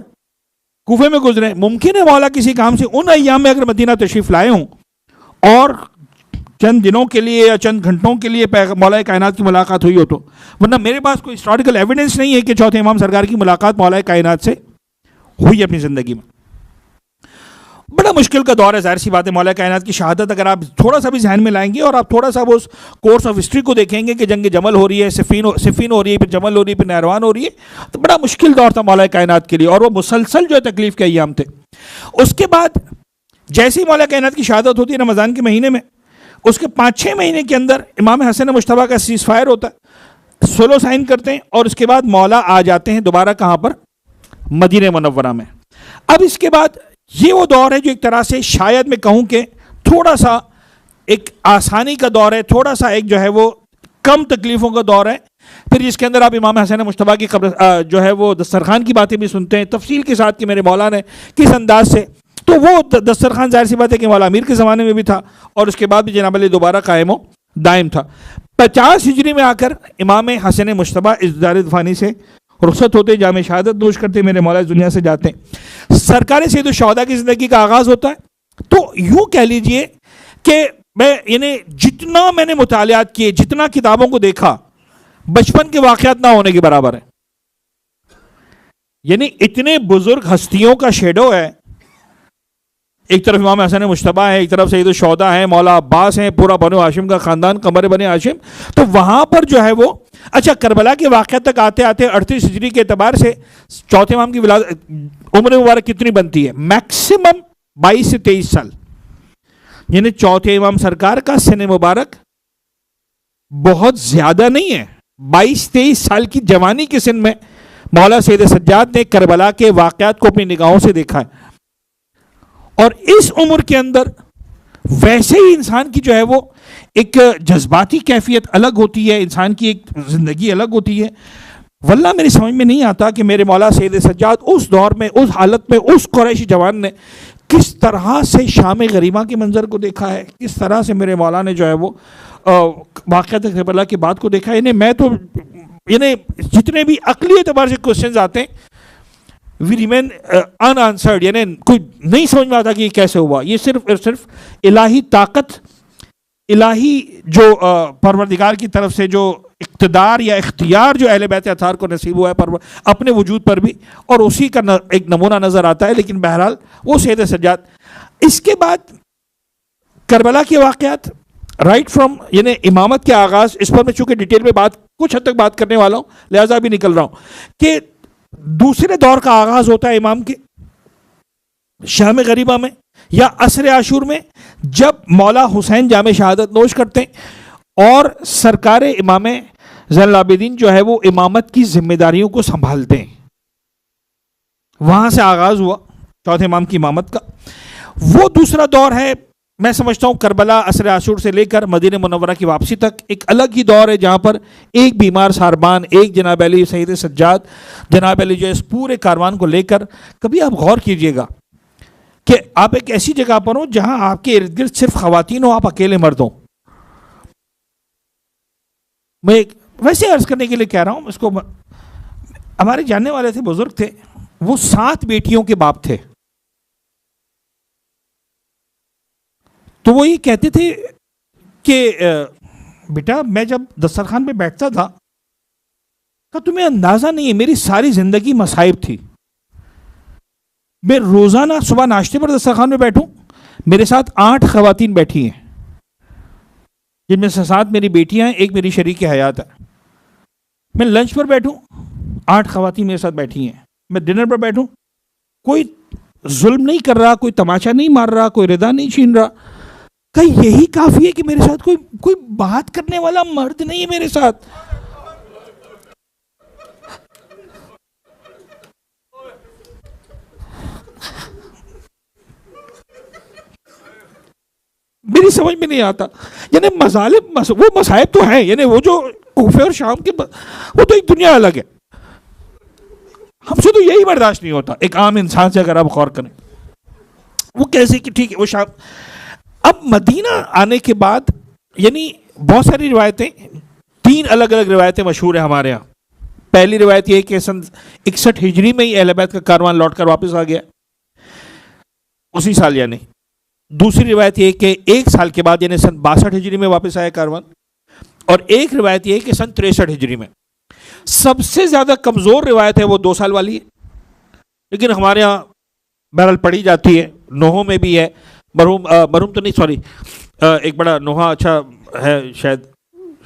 کوفے میں گزرے. ممکن ہے مولا کسی کام سے ان ایام میں اگر مدینہ تشریف لائے ہوں اور چند دنوں کے لیے یا چند گھنٹوں کے لیے مولا کائنات کی ملاقات ہوئی ہو تو، ورنہ میرے پاس کوئی ہسٹوریکل ایویڈنس نہیں ہے کہ چوتھے امام سرکار کی ملاقات مولا کائنات سے ہوئی اپنی زندگی میں. بڑا مشکل کا دور ہے، ظاہر سی بات ہے. مولا کائنات کی شہادت اگر آپ تھوڑا سا بھی ذہن میں لائیں گے اور آپ تھوڑا سا وہ اس کورس آف ہسٹری کو دیکھیں گے کہ جنگ جمل ہو رہی ہے، صفین ہو رہی ہے، پھر جمل ہو رہی ہے، پھر نہروان ہو رہی ہے، تو بڑا مشکل دور تھا مولا کائنات کے لیے. اور وہ مسلسل جو ہے تکلیف کے ایام تھے. اس کے بعد جیسے ہی مولا کائنات کی شہادت ہوتی ہے رمضان کے مہینے میں، اس کے 5-6 مہینے کے اندر امام حسن مجتبیٰ کا سیز فائر ہوتا ہے، سولو سائن کرتے ہیں، اور اس کے بعد مولا آ جاتے ہیں دوبارہ کہاں پر؟ مدینہ منورہ میں. اب اس کے بعد یہ وہ دور ہے جو ایک طرح سے شاید میں کہوں کہ تھوڑا سا ایک آسانی کا دور ہے، تھوڑا سا ایک جو ہے وہ کم تکلیفوں کا دور ہے. پھر جس کے اندر آپ امام حسن مجتبیٰ کی قبر جو ہے وہ دسترخوان کی باتیں بھی سنتے ہیں تفصیل کے ساتھ کہ میرے مولا نے کس انداز سے. تو وہ دسترخوان ظاہر سی بات ہے کہ مولا امیر کے زمانے میں بھی تھا اور اس کے بعد بھی جناب علی دوبارہ قائم و دائم تھا. 50 ہجری میں آ کر امام حسن مجتبیٰ اس دار فانی سے رخصت ہوتے، جامع شہادت نوش کرتے، میرے مولا اس دنیا سے جاتے ہیں. سرکار سید الشہداء کی زندگی کا آغاز ہوتا ہے. تو یوں کہہ لیجئے کہ میں یعنی جتنا میں نے مطالعات کیے، جتنا کتابوں کو دیکھا، بچپن کے واقعات نہ ہونے کے برابر ہے. یعنی اتنے بزرگ ہستیوں کا شیڈو ہے. ایک طرف امام حسن مجتبیٰ ہے، ایک طرف سید الشہداء ہیں، مولا عباس ہیں، پورا بنو ہاشم کا خاندان، قمر بنو ہاشم. تو وہاں پر جو ہے وہ اچھا کربلا کے واقعات تک آتے آتے 38 ہجری کے اعتبار سے چوتھے امام کی عمر مبارک کتنی بنتی ہے؟ میکسیمم 22 سے 23 سال. یعنی چوتھے امام سرکار کا سن مبارک بہت زیادہ نہیں ہے. 22-23 سال کی جوانی کے سن میں مولا سید سجاد نے کربلا کے واقعات کو اپنی نگاہوں سے دیکھا ہے. اور اس عمر کے اندر ویسے ہی انسان کی جو ہے وہ ایک جذباتی کیفیت الگ ہوتی ہے، انسان کی ایک زندگی الگ ہوتی ہے. واللہ میری سمجھ میں نہیں آتا کہ میرے مولا سید سجاد اس دور میں، اس حالت میں، اس قریشی جوان نے کس طرح سے شام غریبہ کے منظر کو دیکھا ہے، کس طرح سے میرے مولا نے جو ہے وہ واقعات کربلا کی بات کو دیکھا ہے. یعنی میں تو یعنی جتنے بھی عقلی اعتبار سے کوشچنز آتے ہیں وی ریمین ان آنسرڈ. یعنی کوئی نہیں سمجھ میں آتا کہ یہ کیسے ہوا. یہ صرف الہی طاقت، الہی جو پروردگار کی طرف سے جو اقتدار یا اختیار جو اہل بیت اطہار کو نصیب ہوا ہے اپنے وجود پر بھی، اور اسی کا ایک نمونہ نظر آتا ہے. لیکن بہرحال وہ سید سجاد. اس کے بعد کربلا کے واقعات رائٹ فرام یعنی امامت کے آغاز، اس پر میں چونکہ ڈیٹیل میں کچھ حد تک بات کرنے والا ہوں لہٰذا بھی نکل رہا ہوں کہ دوسرے دور کا آغاز ہوتا ہے امام کے شام غریبہ میں یا عصر عاشور میں، جب مولا حسین جامع شہادت نوش کرتے ہیں اور سرکار امام زین العابدین جو ہے وہ امامت کی ذمہ داریوں کو سنبھالتے ہیں. وہاں سے آغاز ہوا چوتھے امام کی امامت کا. وہ دوسرا دور ہے میں سمجھتا ہوں کربلا، عصر عاشور سے لے کر مدینہ منورہ کی واپسی تک ایک الگ ہی دور ہے جہاں پر ایک بیمار ساربان، ایک جناب علی سید سجاد، جناب علی جو اس پورے کاروان کو لے کر، کبھی آپ غور کیجئے گا کہ آپ ایک ایسی جگہ پر ہوں جہاں آپ کے ارد گرد صرف خواتین ہوں، آپ اکیلے مرد ہوں. میں ویسے عرض کرنے کے لیے کہہ رہا ہوں اس کو. ہمارے جاننے والے تھے، بزرگ تھے، وہ 7 بیٹیوں کے باپ تھے. تو وہ یہ کہتے تھے کہ بیٹا میں جب دسترخوان پہ بیٹھتا تھا کہ تمہیں اندازہ نہیں ہے میری ساری زندگی مصائب تھی. میں روزانہ صبح ناشتے پر دسترخوان پہ بیٹھوں, میرے ساتھ 8 خواتین بیٹھی ہیں, جن میں سے 7 میری بیٹیاں ہیں, ایک میری شریک حیات ہے. میں لنچ پر بیٹھوں, 8 خواتین میرے ساتھ بیٹھی ہیں. میں ڈنر پر بیٹھوں, کوئی ظلم نہیں کر رہا, کوئی تماشا نہیں مار رہا, کوئی ردا نہیں چھین رہا. کہ یہی کافی ہے کہ میرے ساتھ کوئی بات کرنے والا مرد نہیں ہے میرے ساتھ. میری سمجھ میں نہیں آتا, یعنی مظالم وہ مصائب تو ہیں, یعنی وہ جو کوفے اور شام کے وہ تو ایک دنیا الگ ہے. ہم سے تو یہی برداشت نہیں ہوتا ایک عام انسان سے. اگر آپ غور کریں وہ کیسے کہ ٹھیک ہے وہ شام. اب مدینہ آنے کے بعد یعنی بہت ساری روایتیں, 3 الگ الگ روایتیں مشہور ہیں ہمارے ہاں. پہلی روایت یہ کہ سن 61 ہجری میں ہی اہل بیت کا کاروان لوٹ کر واپس آ گیا اسی سال. یعنی دوسری روایت یہ کہ 1 سال کے بعد یعنی سن 62 ہجری میں واپس آیا کاروان. اور ایک روایت یہ کہ سن 63 ہجری میں. سب سے زیادہ کمزور روایت ہے وہ 2 سال والی ہے, لیکن ہمارے ہاں بہرحال پڑھی جاتی ہے. نوحوں میں بھی ہے, مرحوم تو نہیں, سوری, ایک بڑا نوحہ اچھا ہے شاید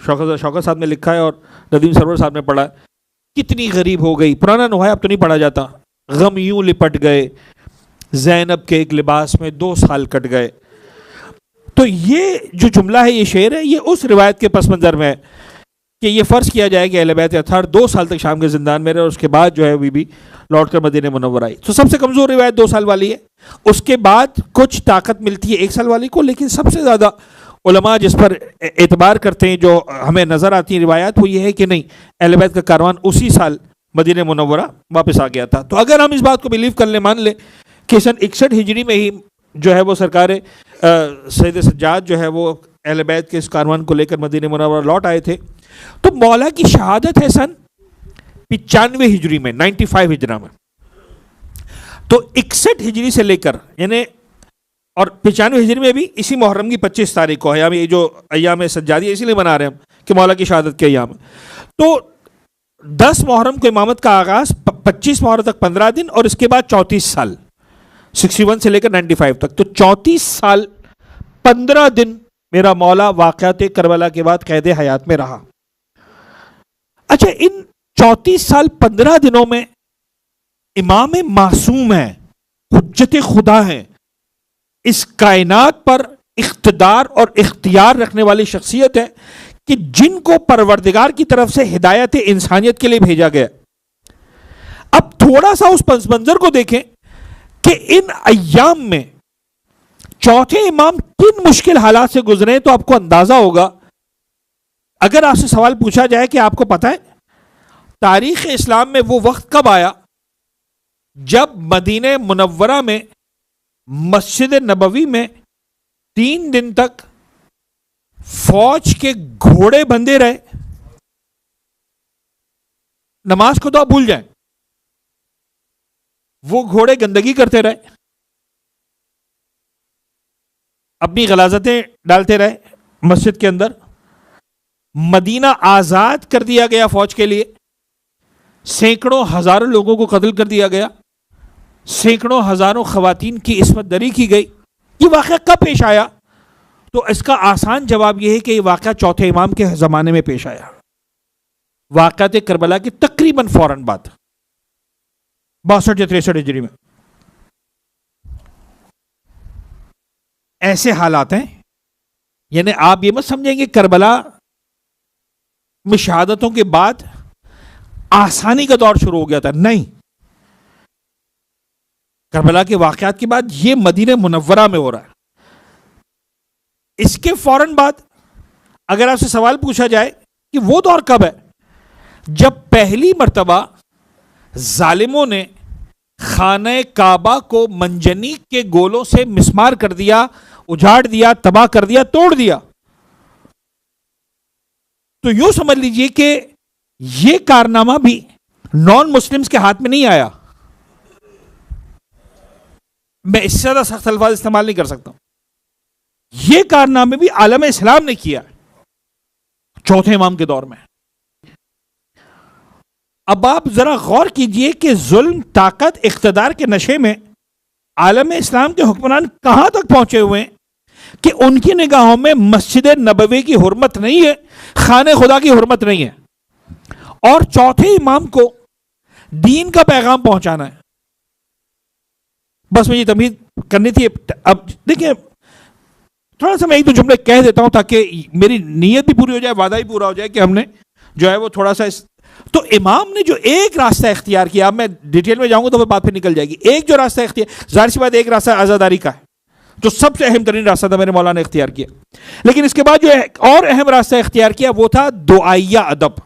شوکت صاحب نے لکھا ہے اور ندیم سرور صاحب نے پڑھا ہے. کتنی غریب ہو گئی, پرانا نوحہ اب تو نہیں پڑھا جاتا. غم یوں لپٹ گئے زینب کے ایک لباس میں 2 سال کٹ گئے. تو یہ جو جملہ ہے, یہ شعر ہے, یہ اس روایت کے پس منظر میں ہے کہ یہ فرض کیا جائے کہ اہل بیت اطہار 2 سال تک شام کے زندان میں رہے اور اس کے بعد جو ہے بی بی لوٹ کر مدینہ منورہ آئی. تو سب سے کمزور روایت 2 سال والی ہے. اس کے بعد کچھ طاقت ملتی ہے 1 سال والی کو, لیکن سب سے زیادہ علماء جس پر اعتبار کرتے ہیں, جو ہمیں نظر آتی ہیں روایات, وہ یہ ہے کہ نہیں, اہل بیت کا کاروان اسی سال مدینہ منورہ واپس آ گیا تھا. تو اگر ہم اس بات کو بلیو کر لیں, مان لیں کہ سن 61 ہجری میں ہی جو ہے وہ سرکار سید سجاد جو ہے وہ اہل بیت کے اس کاروان کو لے کر مدینہ منورہ لوٹ آئے تھے, تو مولا کی شہادت ہے سن 95 ہجری میں, 95 ہجرہ میں. تو 61 ہجری سے لے کر یعنی اور 95 ہجری میں بھی اسی محرم کی 25 تاریخ کو ہے, یہ جو ایام سجادی اسی لیے منا رہے ہیں ہم کہ مولا کی شہادت کے ایام. تو 10 محرم کو امامت کا آغاز, 25 محرم تک 15 دن, اور اس کے بعد 34 سال 61 سے لے کر 95 تک. تو 34 سال 15 دن میرا مولا واقعات کربلا کے بعد قید حیات میں رہا. اچھا, ان 34 سال 15 دنوں میں امام معصوم ہیں, حجت خدا ہیں, اس کائنات پر اقتدار اور اختیار رکھنے والی شخصیت ہے کہ جن کو پروردگار کی طرف سے ہدایت انسانیت کے لیے بھیجا گیا. اب تھوڑا سا اس پس منظر کو دیکھیں کہ ان ایام میں چوتھے امام کن مشکل حالات سے گزرے, تو آپ کو اندازہ ہوگا. اگر آپ سے سوال پوچھا جائے کہ آپ کو پتہ ہے تاریخ اسلام میں وہ وقت کب آیا جب مدینہ منورہ میں مسجد نبوی میں 3 دن تک فوج کے گھوڑے بندھے رہے, نماز کو تو آپ بھول جائیں, وہ گھوڑے گندگی کرتے رہے, اپنی غلاظتیں ڈالتے رہے مسجد کے اندر. مدینہ آزاد کر دیا گیا فوج کے لیے, سینکڑوں ہزاروں لوگوں کو قتل کر دیا گیا, سینکڑوں ہزاروں خواتین کی عصمت دری کی گئی. یہ واقعہ کب پیش آیا؟ تو اس کا آسان جواب یہ ہے کہ یہ واقعہ چوتھے امام کے زمانے میں پیش آیا, واقعات کربلا کے تقریباً فوراً بعد, 62 یا 63 ہجری میں. ایسے حالات ہیں, یعنی آپ یہ مت سمجھیں گے کربلا میں شہادتوں کے بعد آسانی کا دور شروع ہو گیا تھا, نہیں. کربلا کے واقعات کے بعد یہ مدینہ منورہ میں ہو رہا ہے. اس کے فوراً بعد اگر آپ سے سوال پوچھا جائے کہ وہ دور کب ہے جب پہلی مرتبہ ظالموں نے خانہ کعبہ کو منجنیق کے گولوں سے مسمار کر دیا, اجاڑ دیا, تباہ کر دیا, توڑ دیا, تو یوں سمجھ لیجئے کہ یہ کارنامہ بھی نان مسلمز کے ہاتھ میں نہیں آیا. میں اس سے زیادہ سخت الفاظ استعمال نہیں کر سکتا. یہ کارنامے بھی عالم اسلام نے کیا چوتھے امام کے دور میں. اب آپ ذرا غور کیجئے کہ ظلم، طاقت، اقتدار کے نشے میں عالم اسلام کے حکمران کہاں تک پہنچے ہوئے ہیں کہ ان کی نگاہوں میں مسجد نبوی کی حرمت نہیں ہے، خانہ خدا کی حرمت نہیں ہے، اور چوتھے امام کو دین کا پیغام پہنچانا ہے. بس مجھے تمہید کرنی تھی. اب دیکھیں تھوڑا سا میں ایک دو جملے کہہ دیتا ہوں تاکہ میری نیت بھی پوری ہو جائے، وعدہ بھی پورا ہو جائے کہ ہم نے جو ہے وہ تھوڑا سا تو امام نے جو ایک راستہ اختیار کیا، اب میں ڈیٹیل میں جاؤں گا تو وہ بات پھر نکل جائے گی. ایک جو راستہ اختیار، ظاہر سی بات ایک راستہ عزاداری کا ہے جو سب سے اہم ترین راستہ تھا، میرے مولانا نے اختیار کیا. لیکن اس کے بعد جو ایک اور اہم راستہ اختیار کیا وہ تھا دعائیہ ادب،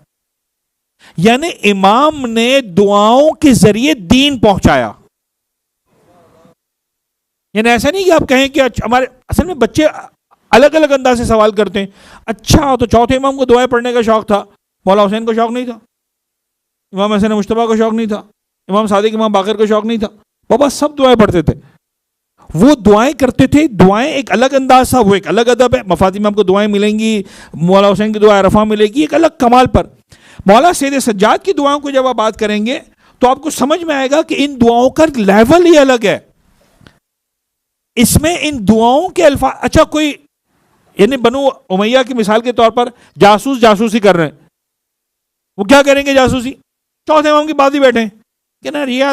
یعنی امام نے دعاؤں کے ذریعے دین پہنچایا. یعنی ایسا نہیں کہ آپ کہیں کہ ہمارے اصل میں بچے الگ الگ انداز سے سوال کرتے ہیں. اچھا تو چوتھے امام کو دعائیں پڑھنے کا شوق تھا، مولا حسین کو شوق نہیں تھا، امام حسین مجتبیٰ کو شوق نہیں تھا، امام صادق امام باقر کو شوق نہیں تھا. بابا سب دعائیں پڑھتے تھے، وہ دعائیں کرتے تھے. دعائیں ایک الگ انداز تھا، وہ ایک الگ ادب ہے. مفاتیح امام کو دعائیں ملیں گی، مولا حسین کی دعا عرفہ ملے گی، ایک الگ کمال پر. مولا سید سجاد کی دعاؤں کو جب آپ بات کریں گے تو آپ کو سمجھ میں آئے گا کہ ان دعاؤں کا لیول ہی الگ ہے. اس میں ان دعاؤں کے الفاظ، اچھا کوئی یعنی بنو امیہ کی مثال کے طور پر جاسوسی کر رہے ہیں، وہ کیا کریں گے جاسوسی؟ چوتھے امام کی بات ہی بیٹھے ہیں کہ نا یہ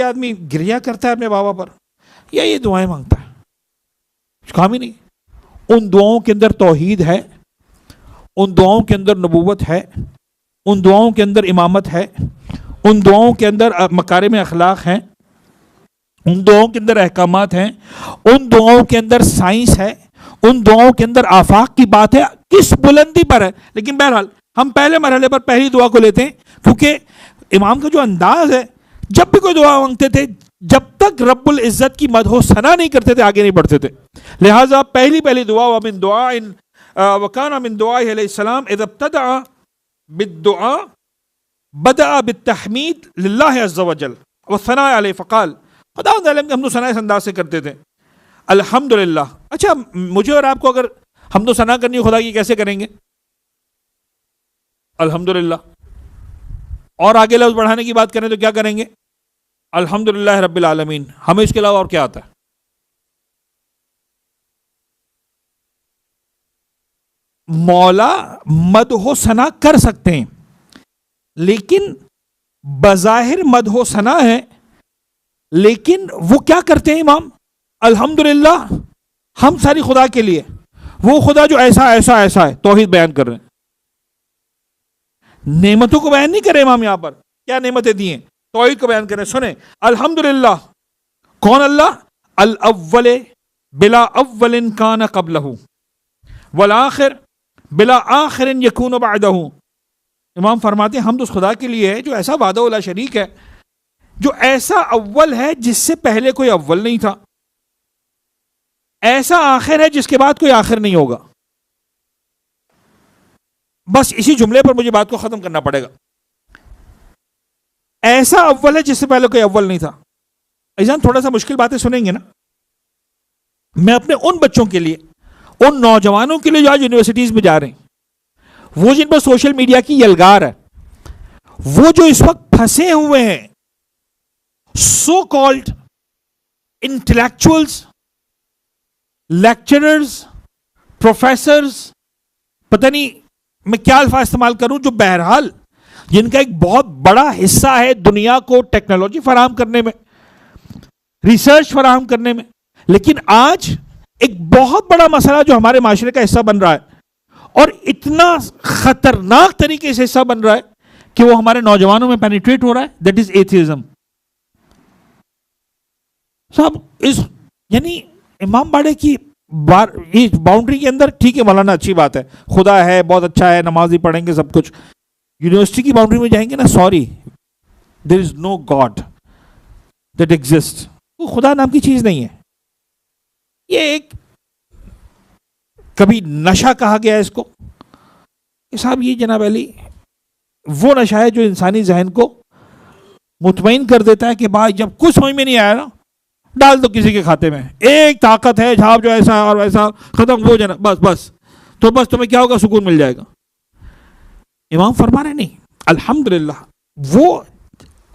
آدمی گریا کرتا ہے اپنے بابا پر یا یہ دعائیں مانگتا ہے، کچھ کام ہی نہیں. ان دعاؤں کے اندر توحید ہے، ان دعاؤں کے اندر نبوت ہے، ان دعاؤں کے اندر امامت ہے، ان دعاؤں کے اندر مکارم اخلاق ہیں، ان دعاؤں کے اندر احکامات ہیں، ان دعاؤں کے اندر سائنس ہے، ان دعاؤں کے اندر آفاق کی بات ہے. کس بلندی پر ہے. لیکن بہرحال ہم پہلے مرحلے پر پہلی دعا کو لیتے ہیں کیونکہ امام کا جو انداز ہے، جب بھی کوئی دعا مانگتے تھے جب تک رب العزت کی مدح و ثنا نہیں کرتے تھے آگے نہیں بڑھتے تھے. لہٰذا پہلی دعا ومن دعاء وکان من دعائه علیہ السلام اذا ابتدع بالدعاء بدأ بالتحمید للہ عز وجل والثناء علیہ فقال. خدا عالم کے حمد و ثنا اس انداز سے کرتے تھے الحمدللہ. اچھا مجھے اور آپ کو اگر حمد و ثنا کرنی ہو خدا کی کیسے کریں گے؟ الحمدللہ. اور آگے لفظ بڑھانے کی بات کریں تو کیا کریں گے؟ الحمدللہ رب العالمین. ہمیں اس کے علاوہ اور کیا آتا ہے؟ مولا مدح و ثنا کر سکتے ہیں لیکن بظاہر مدح و ثنا ہے، لیکن وہ کیا کرتے ہیں امام؟ الحمدللہ ہم ساری خدا کے لیے، وہ خدا جو ایسا ہے توحید بیان کر رہے ہیں. نعمتوں کو بیان نہیں کرے امام یہاں پر، کیا نعمتیں دی ہیں؟ توحید کو بیان کریں. سنیں الحمدللہ کون اللہ؟ الاول بلا اول کان قبلہ والآخر بلا آخر یکون بعدہ. امام فرماتے ہیں حمد اس خدا کے لیے ہے جو ایسا وحدہ لا شریک ہے، جو ایسا اول ہے جس سے پہلے کوئی اول نہیں تھا، ایسا آخر ہے جس کے بعد کوئی آخر نہیں ہوگا. بس اسی جملے پر مجھے بات کو ختم کرنا پڑے گا. ایسا اول ہے جس سے پہلے کوئی اول نہیں تھا. ایزان تھوڑا سا مشکل باتیں سنیں گے نا. میں اپنے ان بچوں کے لیے، ان نوجوانوں کے لیے جو آج یونیورسٹیز میں جا رہے ہیں، وہ جن پر سوشل میڈیا کی یلغار ہے، وہ جو اس وقت پھنسے ہوئے ہیں so called intellectuals, lecturers, professors, پتہ نہیں میں کیا الفاظ استعمال کروں، جو بہرحال جن کا ایک بہت بڑا حصہ ہے دنیا کو ٹیکنالوجی فراہم کرنے میں، ریسرچ فراہم کرنے میں. لیکن آج ایک بہت بڑا مسئلہ جو ہمارے معاشرے کا حصہ بن رہا ہے اور اتنا خطرناک طریقے سے حصہ بن رہا ہے کہ وہ ہمارے نوجوانوں میں پینیٹریٹ ہو رہا ہے، دیٹ از ایتھیزم. صاحب اس یعنی امام باڑے کی باؤنڈری کے اندر ٹھیک ہے مولانا، اچھی بات ہے، خدا ہے، بہت اچھا ہے، نماز بھی پڑھیں گے سب کچھ. یونیورسٹی کی باؤنڈری میں جائیں گے نا، sorry there is no god that exist. وہ خدا نام کی چیز نہیں ہے. یہ ایک کبھی نشہ کہا گیا ہے اس کو کہ صاحب یہ جناب علی وہ نشہ ہے جو انسانی ذہن کو مطمئن کر دیتا ہے کہ بھائی جب کچھ سمجھ میں نہیں آیا نا ڈال دو کسی کے کھاتے میں. ایک طاقت ہے جھاپ جو ایسا اور ویسا ختم ہو جانا, بس تو بس تمہیں کیا ہوگا, سکون مل جائے گا. امام فرما رہے نہیں, الحمدللہ وہ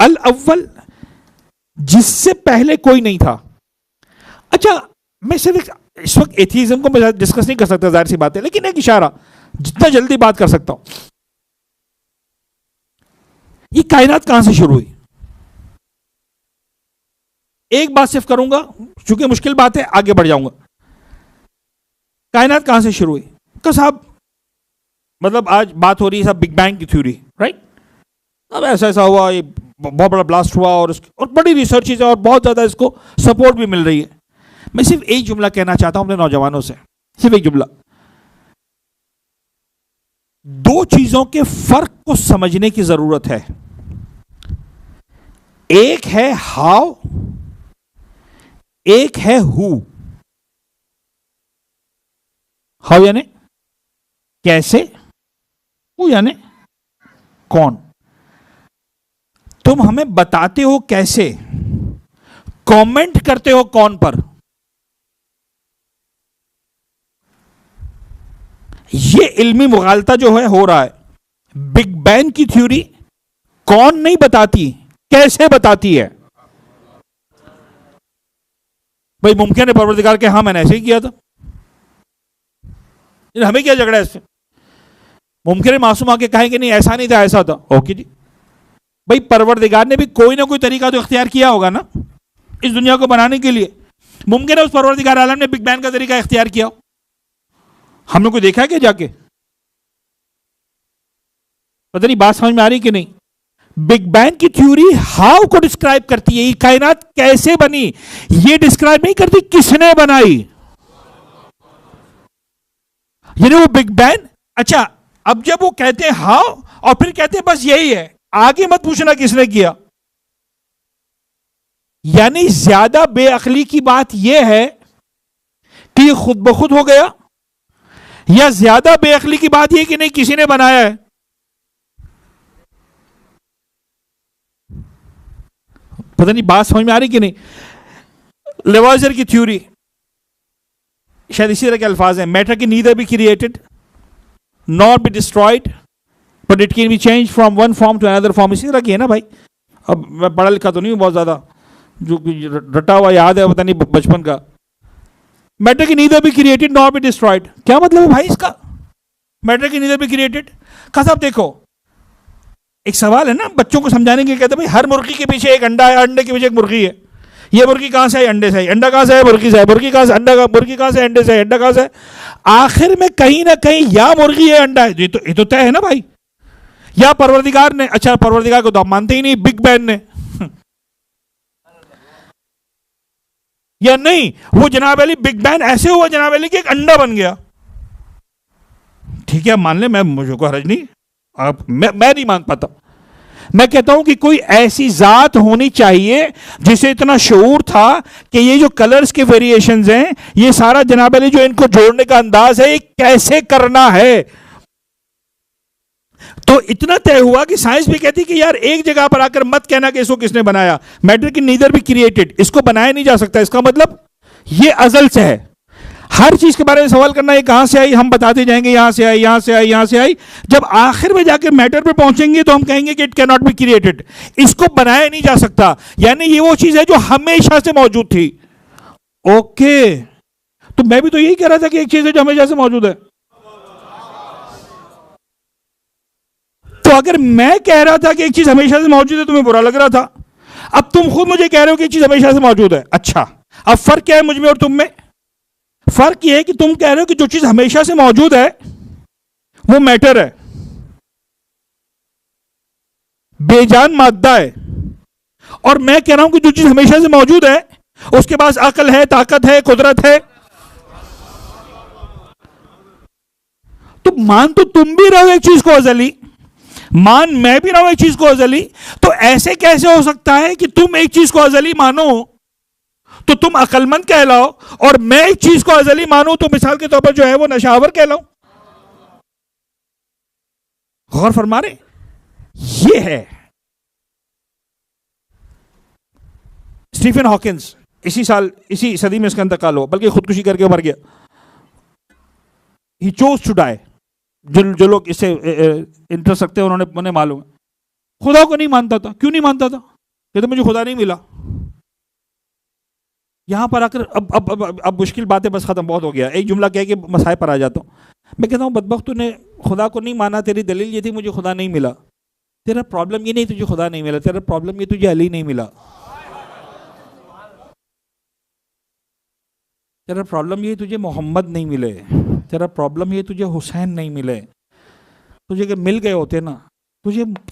الاول جس سے پہلے کوئی نہیں تھا. اچھا میں صرف اس وقت ایتھیزم کو میں ڈسکس نہیں کر سکتا, ظاہر سی بات ہے, لیکن ایک اشارہ جتنا جلدی بات کر سکتا ہوں. یہ کائنات کہاں سے شروع ہوئی؟ ایک بات صرف کروں گا چونکہ مشکل بات ہے, آگے بڑھ جاؤں گا. کائنات کہاں سے شروع ہوئی؟ کہ صاحب مطلب آج بات ہو رہی ہے صاحب بگ بینگ کی تھیوری, رائٹ؟ اب ایسا ایسا ہوا, یہ بہت بڑا بلاسٹ ہوا, اور بڑی ریسرچ ہے اور بہت زیادہ اس کو سپورٹ بھی مل رہی ہے. میں صرف ایک جملہ کہنا چاہتا ہوں اپنے نوجوانوں سے, صرف ایک جملہ. دو چیزوں کے فرق کو سمجھنے کی ضرورت ہے. ایک ہے ہاؤ, ایک ہے ہو. ہاؤ یعنی کیسے, ہو یعنی کون. تم ہمیں بتاتے ہو کیسے, کامنٹ کرتے ہو کون پر. یہ علمی مغالطہ جو ہے ہو رہا ہے. بگ بینگ کی تھیوری کون نہیں بتاتی, کیسے بتاتی ہے. بھائی ممکن ہے پروردگار کہ ہاں میں نے ایسے ہی کیا تھا, ہمیں کیا جھگڑا ہے اس سے. ممکن ہے معصوم آ کے کہیں کہ نہیں ایسا نہیں تھا ایسا تھا, اوکے جی. بھائی پروردگار نے بھی کوئی نہ کوئی طریقہ تو اختیار کیا ہوگا نا اس دنیا کو بنانے کے لیے. ممکن ہے اس پروردگار عالم نے بگ بینگ کا طریقہ اختیار کیا ہو, ہم نے کوئی دیکھا ہے کہ جا کے, پتہ نہیں بات سمجھ میں آ رہی کہ نہیں. بگ بینگ کی تھیوری ہاؤ کو ڈسکرائب کرتی ہے, یہ کائنات کیسے بنی, یہ ڈسکرائب نہیں کرتی کس نے بنائی. یعنی وہ بگ بینگ, اچھا اب جب وہ کہتے ہیں ہاؤ اور پھر کہتے ہیں بس یہی ہے, آگے مت پوچھنا کس نے کیا. یعنی زیادہ بے عقلی کی بات یہ ہے کہ یہ خود بخود ہو گیا, یا زیادہ بے عقلی کی بات یہ کہ نہیں کسی نے بنایا ہے. پتہ نہیں بات سمجھ میں آ رہی کہ نہیں. لیوازر کی تھیوری شاید اسی طرح کے الفاظ ہیں, میٹر کی neither be created nor be destroyed but it can be change from one form to another form. اسی طرح کی ہے نا بھائی. اب میں پڑھا لکھا تو نہیں ہوں بہت زیادہ, جو رٹا ہوا یاد ہے پتہ نہیں بچپن کا. میٹر کی neither be created nor be destroyed, کیا مطلب ہے بھائی اس کا؟ میٹر کی نیدر بی کریٹڈ کا صاحب دیکھو ایک سوال ہے نا بچوں کو سمجھانے کے لیے, کہتے ہیں بھائی ہر مرغی کے پیچھے ایک انڈا ہے, انڈے کے پیچھے ایک مرغی ہے. یہ مرغی کہاں سے ہے؟ انڈے سے. انڈا کہاں سے ہے؟ مرغی سے. مرغی کہاں سے انڈا کا, مرغی کہاں سے انڈے سے, انڈا کہاں سے. آخر میں کہیں نہ کہیں یا مرغی ہے انڈا ہے, یہ تو طے ہے نا بھائی. یا پروردگار نے, اچھا پروردگار کو تو آپ مانتے ہی نہیں, بگ بینگ نے, یا نہیں وہ جناب علی بگ بینگ ایسے ہوا جناب علی کہ ایک انڈا بن گیا. ٹھیک ہے مان لیں, میں مجھے کو حرج نہیں, میں نہیں مان پاتا. میں کہتا ہوں کہ کوئی ایسی ذات ہونی چاہیے جسے اتنا شعور تھا کہ یہ جو کلرز کے ویریشنز ہیں, یہ سارا جناب علی جو ان کو جوڑنے کا انداز ہے, یہ کیسے کرنا ہے. تو اتنا طے ہوا کہ سائنس بھی کہتی کہ یار ایک جگہ پر آ کر مت کہنا کہ اس کو کس نے بنایا. میٹر کی نیدر بھی کریٹڈ, اس کو بنایا نہیں جا سکتا, اس کا مطلب یہ ازل سے ہے. ہر چیز کے بارے میں سوال کرنا, یہ کہاں سے آئی, ہم بتاتے جائیں گے یہاں سے آئی, یہاں سے آئی, یہاں سے آئی. جب آخر میں جا کے میٹر پہ پہنچیں گے تو ہم کہیں گے کہ اٹ کی ناٹ بی کریٹڈ, اس کو بنایا نہیں جا سکتا. یعنی یہ وہ چیز ہے جو ہمیشہ سے موجود تھی. اوکے, تو میں بھی تو یہی کہہ رہا تھا کہ ایک چیز ہے جو ہمیشہ سے موجود ہے. تو اگر میں کہہ رہا تھا کہ ایک چیز ہمیشہ سے موجود ہے, تمہیں برا لگ رہا تھا. اب تم خود مجھے کہہ رہے ہو کہ ایک چیز ہمیشہ سے موجود ہے. اچھا اب فرق کیا ہے مجھ میں اور تم میں؟ فرق یہ ہے کہ تم کہہ رہے ہو کہ جو چیز ہمیشہ سے موجود ہے وہ میٹر ہے, بے جان مادہ ہے, اور میں کہہ رہا ہوں کہ جو چیز ہمیشہ سے موجود ہے اس کے پاس عقل ہے, طاقت ہے, قدرت ہے. تو مان تو تم بھی رہو ایک چیز کو ازلی, مان میں بھی رہا ہوں ایک چیز کو ازلی. تو ایسے کیسے ہو سکتا ہے کہ تم ایک چیز کو ازلی مانو تو تم عقل مند کہلاؤ, اور میں ایک چیز کو ازلی مانوں تو مثال کے طور پر جو ہے وہ نشاور کہلاؤں؟ غور فرما رہے, یہ ہے اسٹیفن ہاکنز اسی سال اسی صدی میں اس کا انتقال ہوا، بلکہ خودکشی کر کے مر گیا. ہی چوز ٹو ڈائی. جو لوگ اس سے انٹرسٹ رکھتے ہیں انہیں معلوم ہے. خدا کو نہیں مانتا تھا. کیوں نہیں مانتا تھا؟ کہتے مجھے خدا نہیں ملا. یہاں پر آ کر اب مشکل باتیں بس ختم، بہت ہو گیا. ایک جملہ کہہ کے مسائل پر آ جاتا ہوں. میں کہتا ہوں بدبخت نے خدا کو نہیں مانا، تیری دلیل یہ تھی مجھے خدا نہیں ملا. تیرا پرابلم یہ نہیں تجھے خدا نہیں ملا، تیرا پرابلم یہ تجھے علی نہیں ملا. تیرا پرابلم یہ تجھے محمد نہیں ملے، تیرا پرابلم یہ تجھے حسین نہیں ملے. تجھے کہ مل گئے ہوتے نا،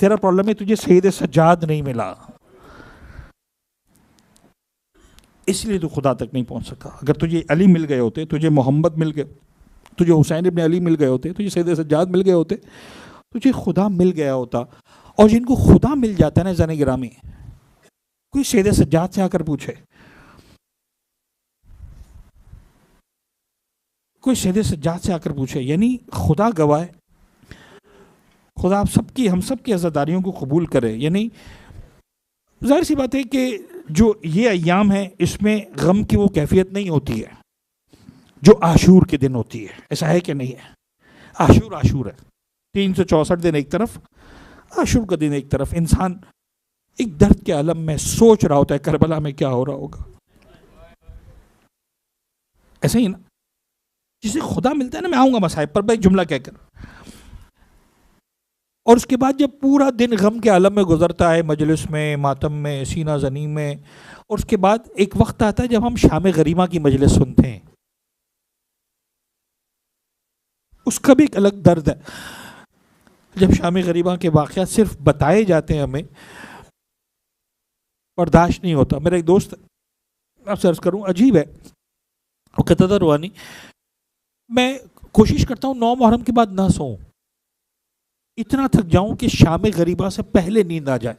تیرا پرابلم ہے تجھے سید سجاد نہیں ملا، اس لیے تو خدا تک نہیں پہنچ سکا. اگر تجھے علی مل گئے ہوتے، تجھے محمد مل گئے، تجھے حسین ابن علی مل گئے ہوتے، تجھے سید سجاد مل گئے ہوتے، تجھے خدا مل گیا ہوتا. اور جن کو خدا مل جاتا ہے نا زن گرامی، کوئی سید سجاد سے آ کر پوچھے، کوئی سید سجاد سے آ کر پوچھے، یعنی خدا گواہ، خدا ہم سب کی عزاداریوں کو قبول کرے. یعنی ظاہر سی بات ہے کہ جو یہ ایام ہے اس میں غم کی وہ کیفیت نہیں ہوتی ہے جو عاشور کے دن ہوتی ہے. ایسا ہے کہ نہیں ہے؟ عاشور ہے، 364 دن ایک طرف، عاشور کا دن ایک طرف. انسان ایک درد کے عالم میں سوچ رہا ہوتا ہے کربلا میں کیا ہو رہا ہوگا. ایسا ہی نا جسے خدا ملتا ہے نا، میں آؤں گا مصائب پر، میں ایک جملہ کہہ کر. اور اس کے بعد جب پورا دن غم کے عالم میں گزرتا ہے، مجلس میں، ماتم میں، سینہ زنی میں، اور اس کے بعد ایک وقت آتا ہے جب ہم شام غریبہ کی مجلس سنتے ہیں، اس کا بھی ایک الگ درد ہے. جب شام غریبہ کے واقعات صرف بتائے جاتے ہیں ہمیں، برداشت نہیں ہوتا. میرا ایک دوست آپ سے عرض کروں، عجیب ہے، وہ کہتا تھا روحانی، میں کوشش کرتا ہوں 9 محرم کے بعد نہ سوؤں، اتنا تھک جاؤں کہ شام غریبہ سے پہلے نیند آ جائے.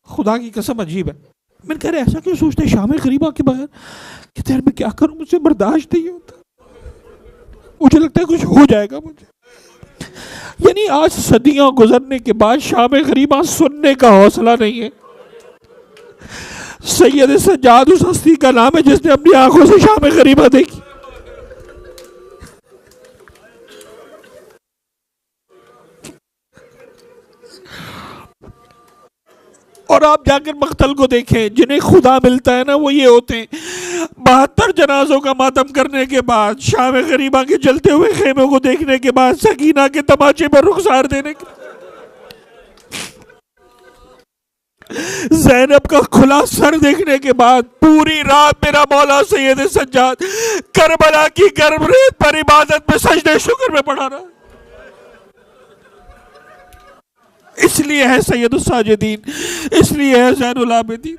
خدا کی قسم عجیب ہے. میں نے کہا رہا ایسا کیوں سوچتے شام غریبہ کے بغیر؟ کہ یار میں کیا کروں، مجھ سے برداشت نہیں ہوتا، مجھے لگتا ہے کچھ ہو جائے گا مجھے. یعنی آج صدیاں گزرنے کے بعد شام غریبہ سننے کا حوصلہ نہیں ہے. سید سجاد اس ہستی کا نام ہے جس نے اپنی آنکھوں سے شام غریبہ دیکھی. اور آپ جا کر مقتل کو دیکھیں، جنہیں خدا ملتا ہے نا وہ یہ ہوتے ہیں 72 جنازوں کا ماتم کرنے کے بعد، شام غریبہ کے جلتے ہوئے خیموں کو دیکھنے کے بعد، سکینہ کے تماچے پر رخسار دینے کے، زینب کا کھلا سر دیکھنے کے بعد، پوری رات میرا مولا سید سجاد کربلا کی گرم ریت پر عبادت میں سجدے شکر میں پڑا رہا. اس لیے ہے سید الساجدین، اس لیے ہے زین العابدین.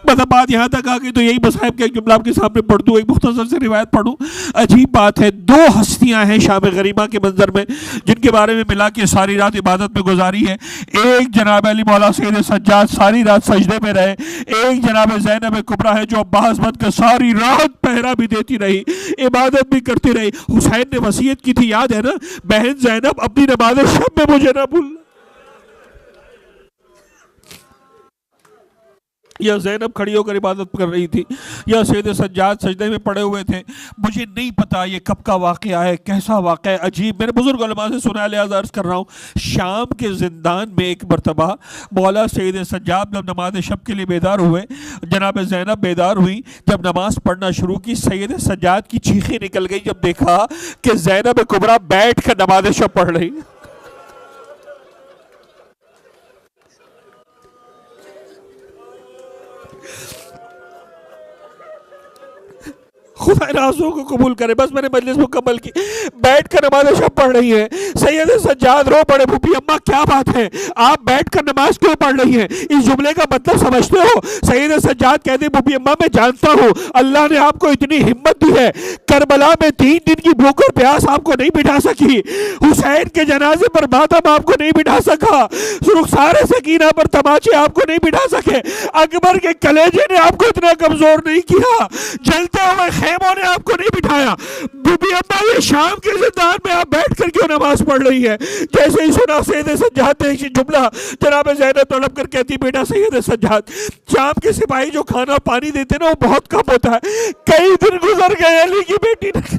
مطلب بات یہاں تک آ گئی تو یہی مصائب کا ایک جملہ آپ کے سامنے پڑھ دوں، ایک مختصر سے روایت پڑھوں. عجیب بات ہے، 2 ہستیاں ہیں شام غریبہ کے منظر میں جن کے بارے میں ملا کے ساری رات عبادت میں گزاری ہے. ایک جناب علی مولا سید سجاد ساری رات سجدے میں رہے، ایک جناب زینب کبریٰ ہے جو عباس بن کا ساری رات پہرا بھی دیتی رہی، عبادت بھی کرتی رہی. حسین نے وصیت کی تھی، یاد ہے نا، بہن زینب اپنی نماز شب میں مجھے نہ بھولنا. یا زینب کھڑی ہو کر عبادت کر رہی تھی، یا سید سجاد سجدے میں پڑے ہوئے تھے. مجھے نہیں پتا یہ کب کا واقعہ ہے، کیسا واقعہ ہے، عجیب. میرے بزرگ علماء سے سنا، لہٰذا عرض کر رہا ہوں. شام کے زندان میں ایک مرتبہ مولا سید سجاد جب نماز شب کے لیے بیدار ہوئے، جناب زینب بیدار ہوئی، جب نماز پڑھنا شروع کی، سید سجاد کی چیخیں نکل گئی جب دیکھا کہ زینب کبریٰ بیٹھ کر نماز شب پڑھ رہی. خدا نازوں کو قبول کرے. بس میں نے مجلس مکمل کی، بیٹھ کر نماز شب پڑھ رہی ہے. سید سجاد رو پڑے، بھوپی اماں کیا بات ہے، آپ بیٹھ کر نماز کیوں پڑھ رہی ہیں، اس جملے کا مطلب سمجھتے ہو؟ سید سجاد کہتے ہیں بھوپی اماں میں جانتا ہوں اللہ نے آپ کو اتنی ہمت دی ہے، کربلا میں 3 دن کی بھوک اور پیاس آپ کو نہیں بٹھا سکی، حسین کے جنازے پر ماتم آپ کو نہیں بٹھا سکا، رخسار سکینہ پر تماچے آپ کو نہیں بٹھا سکے، اکبر کے کلیجے نے آپ کو اتنا کمزور نہیں کیا، جلتے ہوئے خیموں نے آپ کو نہیں بٹھایا. بی بی اما یہ شام کے زندان میں آپ بیٹھ کر کیوں نماز پڑھ رہی ہے؟ جیسے ہی سنا سید سجاد نے جملہ، جناب زینب طلب کر کہتی بیٹا سید سجاد، شام کے سپاہی جو کھانا پانی دیتے نا وہ بہت کم ہوتا ہے، کئی دن گزر گئے علی کی بیٹی نے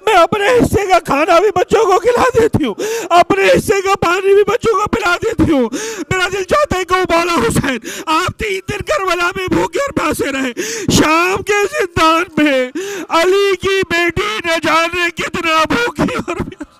میں اپنے حصے کا کھانا بھی بچوں کو کھلا دیتی ہوں، اپنے حصے کا پانی بھی بچوں کو پلا دیتی ہوں. میرا دل چاہتا ہے کہ وہ مولا حسین آپ 3 دن کربلا میں بھوکے اور پیاسے رہے، شام کے زندان میں علی کی بیٹی نہ جانے کتنا بھوکی اور پیاسے.